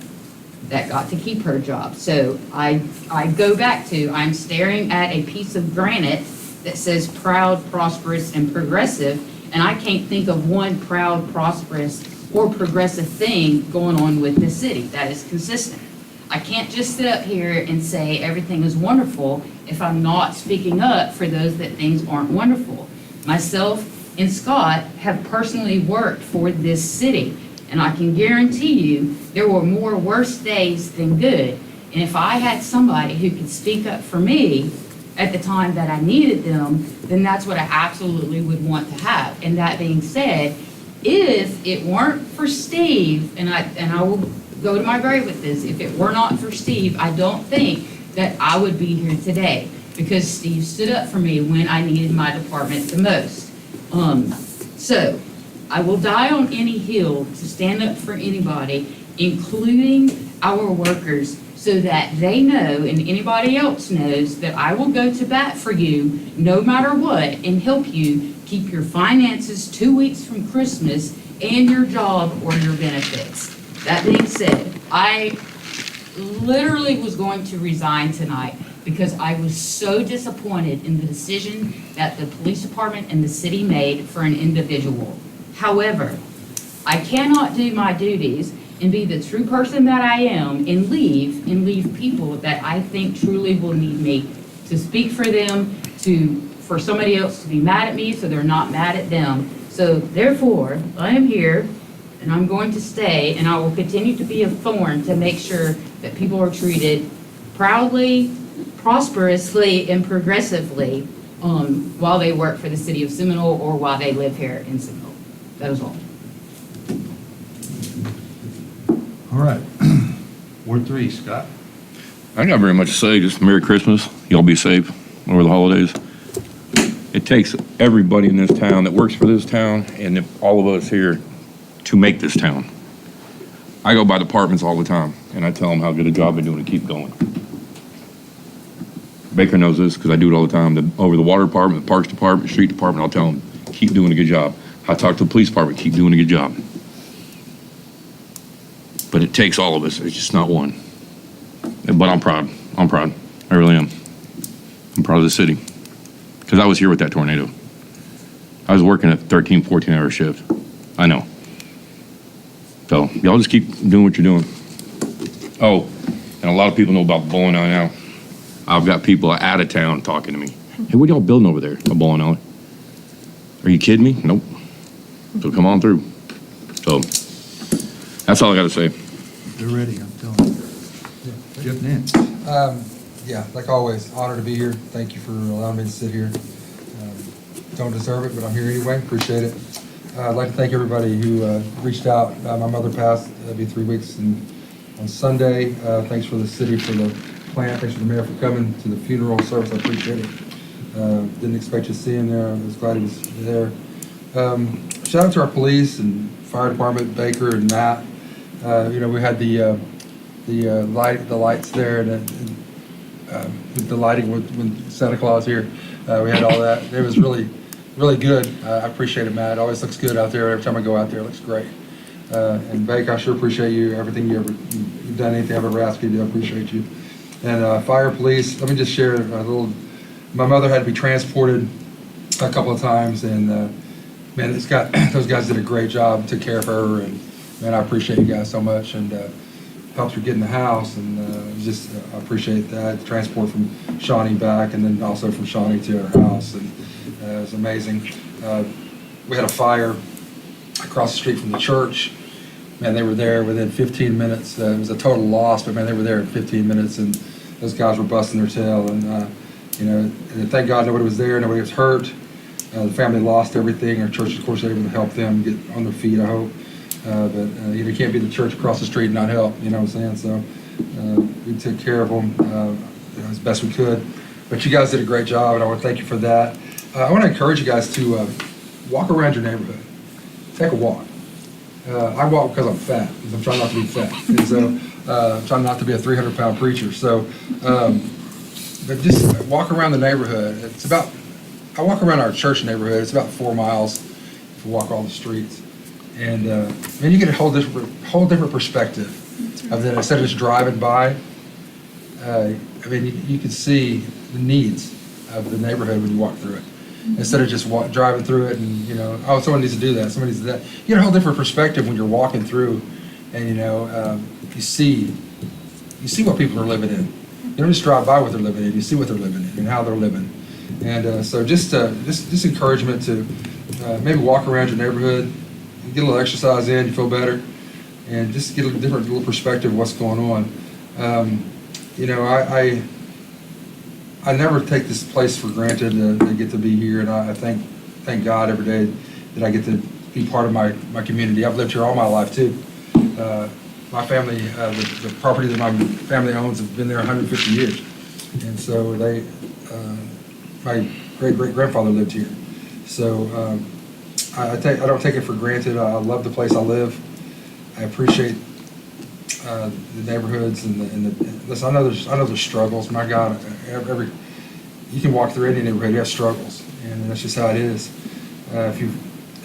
that got to keep her job. So I go back to, I'm staring at a piece of granite that says proud, prosperous, and progressive, and I can't think of one proud, prosperous, or progressive thing going on with this city that is consistent. I can't just sit up here and say everything is wonderful if I'm not speaking up for those that things aren't wonderful. Myself and Scott have personally worked for this city, and I can guarantee you there were more worse days than good. And if I had somebody who could speak up for me at the time that I needed them, then that's what I absolutely would want to have. And that being said, if it weren't for Steve, and I will go to my grave with this, if it were not for Steve, I don't think that I would be here today, because Steve stood up for me when I needed my department the most. So I will die on any hill to stand up for anybody, including our workers, so that they know and anybody else knows that I will go to bat for you no matter what and help you keep your finances 2 weeks from Christmas and your job or your benefits. That being said, I literally was going to resign tonight because I was so disappointed in the decision that the police department and the city made for an individual. However, I cannot do my duties and be the true person that I am and leave people that I think truly will need me to speak for them, for somebody else to be mad at me so they're not mad at them. So therefore, I am here and I'm going to stay and I will continue to be a thorn to make sure that people are treated proudly, prosperously, and progressively while they work for the city of Seminole or while they live here in Seminole. That is all. All right. Ward 3, Scott. I ain't got very much to say, just Merry Christmas. Y'all be safe over the holidays. It takes everybody in this town that works for this town and all of us here to make this town. I go by departments all the time and I tell them how good a job they're doing to keep going. Baker knows this because I do it all the time. Over the water department, the parks department, street department, I'll tell them, keep doing a good job. I talk to the police department, keep doing a good job. But it takes all of us. It's just not one. But I'm proud. I'm proud. I really am. I'm proud of the city. Because I was here with that tornado. I was working a 13, 14-hour shift. I know. So y'all just keep doing what you're doing. Oh, and a lot of people know about the bowling alley now. I've got people out of town talking to me. Hey, what are y'all building over there? A bowling alley? Are you kidding me? Nope. So come on through. So that's all I got to say. They're ready, I'm telling you. Jeff Nance. Yeah, like always, honor to be here. Thank you for allowing me to sit here. Don't deserve it, but I'm here anyway. Appreciate it. I'd like to thank everybody who reached out. My mother passed. It'll be 3 weeks on Sunday. Thanks for the city for the plan. Thanks for the mayor for coming to the funeral service. I appreciate it. Didn't expect you to see him there. I was glad he was there. Shout out to our police and fire department, Baker and Matt. We had the lights there and the lighting when Santa Claus here. We had all that. It was really, really good. I appreciate it, Matt. It always looks good out there. Every time I go out there, it looks great. And Baker, I sure appreciate you. Everything you've done, anything I've ever asked you to do, I appreciate you. And fire, police. Let me just share a little. My mother had to be transported a couple of times, and man, those guys did a great job. Took care of her, and man, I appreciate you guys so much. And helped her get in the house, and I appreciate that. Transport from Shawnee back, and then also from Shawnee to her house, and it was amazing. We had a fire across the street from the church. Man, they were there within 15 minutes. It was a total loss, but man, they were there in 15 minutes, and those guys were busting their tail. And and thank God nobody was there, nobody was hurt. The family lost everything. Our church, of course, was able to help them get on their feet, I hope. But you can't be the church across the street and not help, you know what I'm saying? So we took care of them as best we could. But you guys did a great job, and I want to thank you for that. I want to encourage you guys to walk around your neighborhood. Take a walk. I walk because I'm fat, because I'm trying not to be fat. And so I'm trying not to be a 300-pound preacher. So, but just walk around the neighborhood. I walk around our church neighborhood. It's about 4 miles if you walk all the streets. And then you get a whole different perspective of that. Instead of just driving by, you can see the needs of the neighborhood when you walk through it. Instead of just driving through it and, someone needs to do that, somebody needs to do that. You get a whole different perspective when you're walking through and, you see what people are living in. You don't just drive by what they're living in, you see what they're living in and how they're living. And so just encouragement to maybe walk around your neighborhood, get a little exercise in, you feel better, and just get a different little perspective of what's going on. I never take this place for granted to get to be here, and I thank God every day that I get to be part of my community. I've lived here all my life too. My family, the property that my family owns, have been there 150 years, and so my great-great-grandfather lived here. So I don't take it for granted. I love the place I live. I appreciate the neighborhoods and listen, I know there's struggles. My God, you can walk through any neighborhood, you have struggles, and that's just how it is. If you've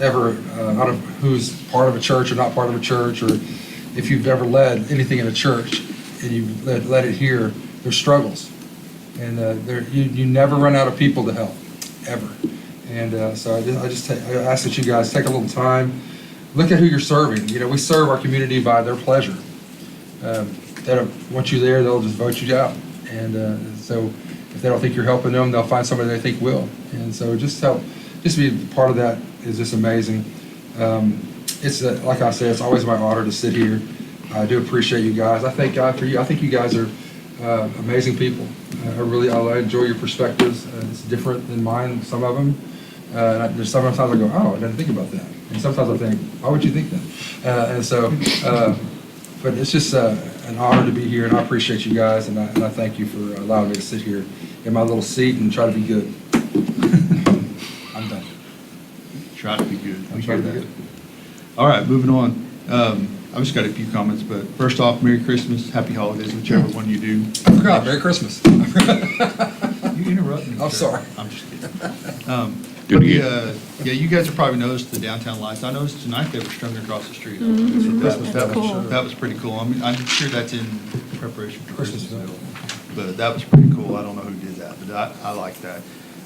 ever, I don't know who's part of a church or not part of a church, or if you've ever led anything in a church and you've led it here, there's struggles. And you never run out of people to help, ever. And so I ask that you guys take a little time, look at who you're serving. You know, we serve our community by their pleasure. They don't want you there, they'll just vote you out. And so if they don't think you're helping them, they'll find somebody they think will. And so just be part of that is just amazing. It's like I said, it's always my honor to sit here. I do appreciate you guys. I thank God for you. I think you guys are amazing people. I enjoy your perspectives. It's different than mine, some of them. There's sometimes I go, oh, I didn't think about that. And sometimes I think, why would you think that? But it's just an honor to be here, and I appreciate you guys, and I thank you for allowing me to sit here in my little seat and try to be good. I'm done. Try to be good. I'm trying to be good. All right, moving on. I've just got a few comments, but first off, Merry Christmas, Happy Holidays, whichever one you do. I forgot. Merry Christmas. You interrupt me. I'm sir. sorry. I'm just kidding. Do it Yeah, you guys have probably noticed the downtown lights. I noticed tonight they were strung across the street. That was pretty cool. I mean, I'm sure that's in preparation for Christmas. but that was pretty cool. I don't know who did that, but I like that.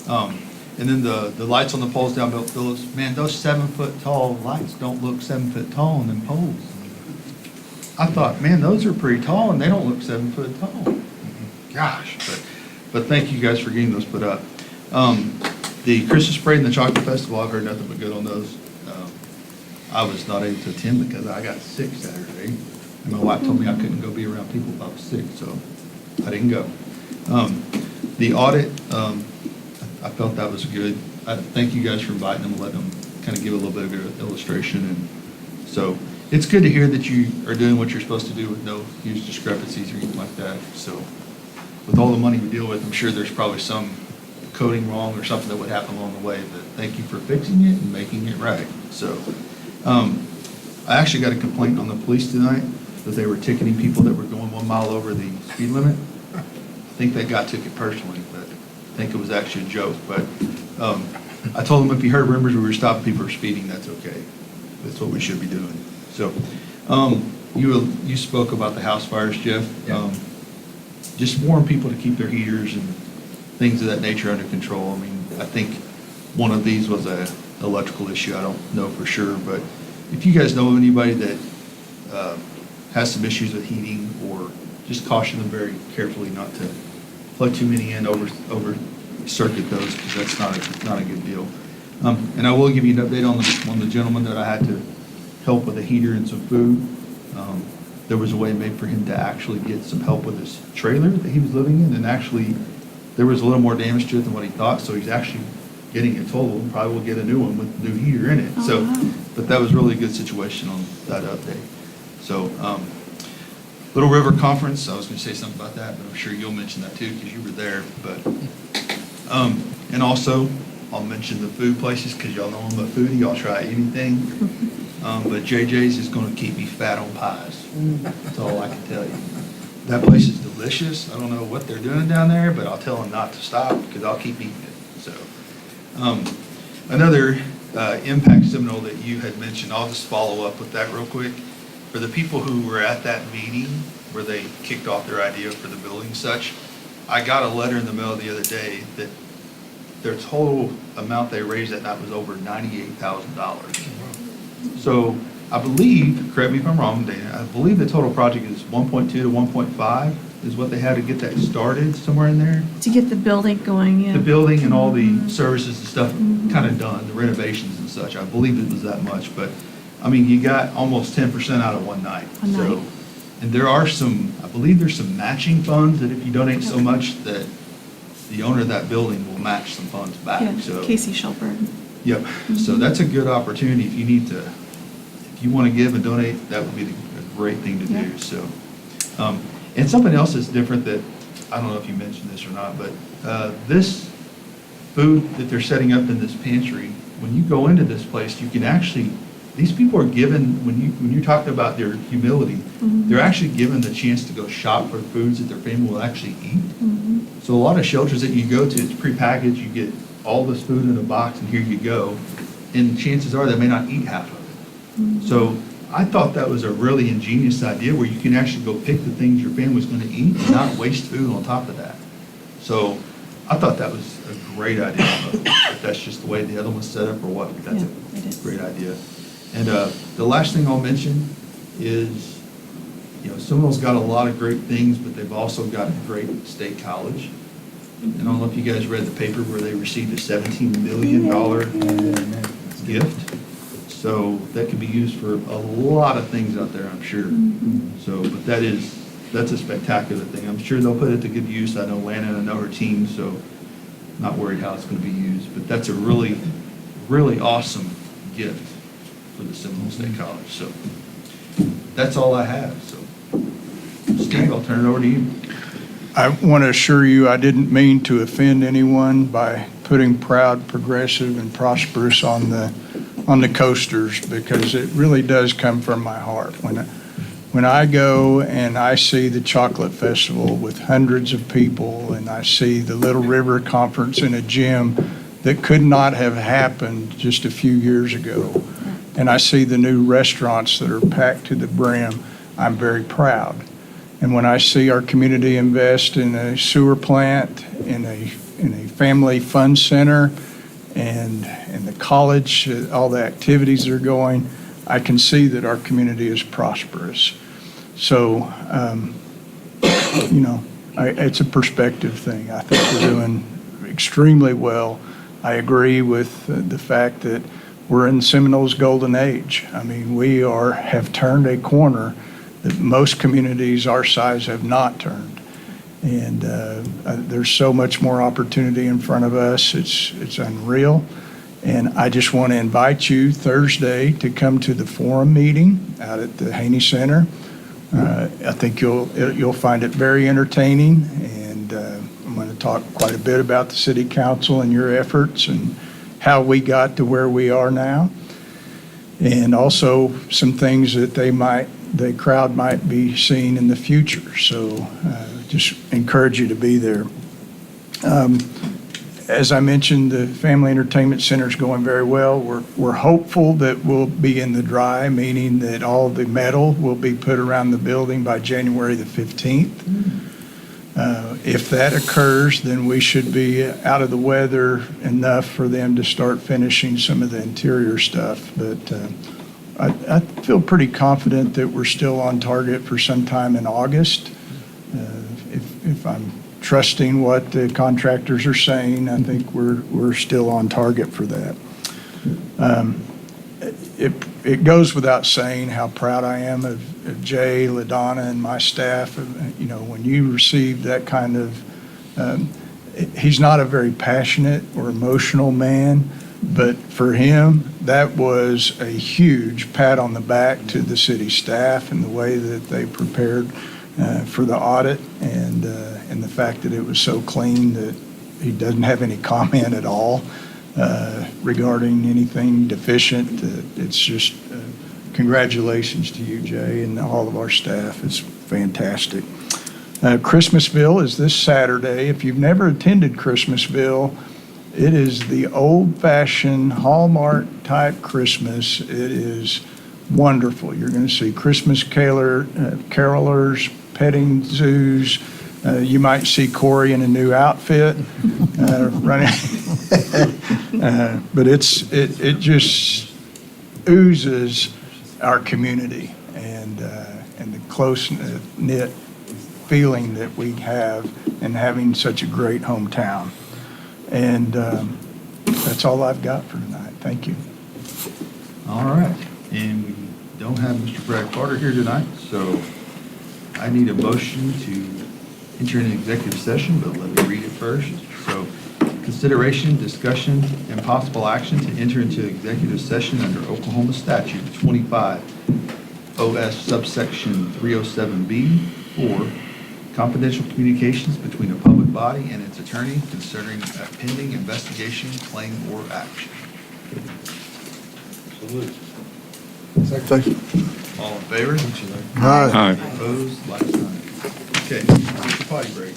And then the lights on the poles down Belt Phillips, man, those 7-foot tall lights don't look 7 foot tall on them poles. I thought, man, those are pretty tall and they don't look 7 foot tall. Gosh, but thank you guys for getting those put up. The Christmas parade and the chocolate festival, I've heard nothing but good on those. I was not able to attend because I got sick Saturday. And my wife told me I couldn't go be around people if I was sick, so I didn't go. The audit, I felt that was good. I thank you guys for inviting them, letting them kind of give a little bit of an illustration. And so it's good to hear that you are doing what you're supposed to do with no huge discrepancies or anything like that. So with all the money we deal with, I'm sure there's probably some coding wrong or something that would happen along the way, but thank you for fixing it and making it right. So I actually got a complaint on the police tonight that they were ticketing people that were going 1 mile over the speed limit. I think that guy took it personally, but I think it was actually a joke. But I told him if he heard rumors we were stopping people for speeding, that's okay. That's what we should be doing. So you spoke about the house fires, Jeff. Yeah. Just warn people to keep their heaters and things of that nature under control. I mean, I think one of these was a electrical issue. I don't know for sure, but if you guys know of anybody that has some issues with heating, or just caution them very carefully not to plug too many in, over circuit those, because that's not a good deal. And I will give you an update on the gentleman that I had to help with a heater and some food. There was a way made for him to actually get some help with his trailer that he was living in, and actually there was a little more damage to it than what he thought, so he's actually getting it totaled, and probably will get a new one with a new heater in it. Oh, So, wow. but that was really a good situation on that update. So, Little River Conference, I was gonna say something about that, but I'm sure you'll mention that too, because you were there. But, and also, I'll mention the food places, because y'all know I'm a foodie, y'all try anything. But JJ's is gonna keep me fat on pies. That's all I can tell you. That place is delicious. I don't know what they're doing down there, but I'll tell them not to stop, because I'll keep eating it. So, another impact Seminole that you had mentioned, I'll just follow up with that real quick. For the people who were at that meeting where they kicked off their idea for the building and such, I got a letter in the mail the other day that their total amount they raised that night was over $98,000. So I believe, correct me if I'm wrong, Dana, I believe the total project is 1.2 to 1.5 is what they had to get that started, somewhere in there. To get the building going, yeah. The building and all the services and stuff kind of done, the renovations and such. I believe it was that much, but I mean, you got almost 10% out of one night. One night. And there are some, I believe there's some matching funds that if you donate so much that the owner of that building will match some funds back. Yeah, So, Casey Shelburne. yep. So that's a good opportunity if you need to, if you want to give and donate, that would be a great thing to do. Yeah. So, and something else that's different that, I don't know if you mentioned this or not, but this food that they're setting up in this pantry when you go into this place, you can actually, these people are given, when you talked about their humility, they're actually given the chance to go shop for foods that their family will actually eat. So a lot of shelters that you go to, it's prepackaged, you get all this food in a box and here you go. And chances are they may not eat half of it. So I thought that was a really ingenious idea where you can actually go pick the things your family's gonna eat and not waste food on top of that. So I thought that was a great idea. If that's just the way the other one's set up or what, that's Yeah, it is. a great idea. And the last thing I'll mention is, you know, Seminole's got a lot of great things, but they've also got a great state college. And I don't know if you guys read the paper where they received a $17 million gift. So that could be used for a lot of things out there, I'm sure. So, but that's a spectacular thing. I'm sure they'll put it to good use. I know Lana and I know her team, so not worried how it's going to be used. But that's a really, really awesome gift for the Seminole State College. So that's all I have. So Steve, I'll turn it over to you. I want to assure you, I didn't mean to offend anyone by putting proud, progressive, and prosperous on the coasters, because it really does come from my heart. When I go and I see the Chocolate Festival with hundreds of people, and I see the Little River Conference in a gym that could not have happened just a few years ago, and I see the new restaurants that are packed to the brim, I'm very proud. And when I see our community invest in a sewer plant, in a family fun center, and in the college, all the activities that are going, I can see that our community is prosperous. So, you know, it's a perspective thing. I think we're doing extremely well. I agree with the fact that we're in Seminole's golden age. I mean, we have turned a corner that most communities our size have not turned. And there's so much more opportunity in front of us. It's unreal. And I just want to invite you Thursday to come to the forum meeting out at the Haney Center. I think you'll find it very entertaining, and I'm going to talk quite a bit about the city council and your efforts and how we got to where we are now, and also some things that the crowd might be seeing in the future. So just encourage you to be there. As I mentioned, the Family Entertainment Center is going very well. We're hopeful that we'll be in the dry, meaning that all the metal will be put around the building by January the 15th. If that occurs, then we should be out of the weather enough for them to start finishing some of the interior stuff. But I feel pretty confident that we're still on target for sometime in August. If I'm trusting what the contractors are saying, I think we're still on target for that. It goes without saying how proud I am of Jay, LaDonna, and my staff. You know, when you receive that kind of, he's not a very passionate or emotional man, but for him, that was a huge pat on the back to the city staff and the way that they prepared for the audit, and the fact that it was so clean that he doesn't have any comment at all regarding anything deficient. It's just congratulations to you, Jay, and all of our staff. It's fantastic. Christmasville is this Saturday. If you've never attended Christmasville, it is the old-fashioned Hallmark type Christmas. It is wonderful. You're going to see Christmas carolers, petting zoos. You might see Corey in a new outfit running. But it just oozes our community and the close-knit feeling that we have in having such a great hometown. And that's all I've got for tonight. Thank you. All right, and we don't have Mr. Brad Carter here tonight, so I need a motion to enter an executive session, but let me read it first. So, consideration, discussion, and possible action to enter into executive session under Oklahoma statute 25 OS subsection 307B for confidential communications between a public body and its attorney concerning a pending investigation, claim, or action. Second. All in favor? Aye. Aye. Opposed, like sign. Okay, potty break.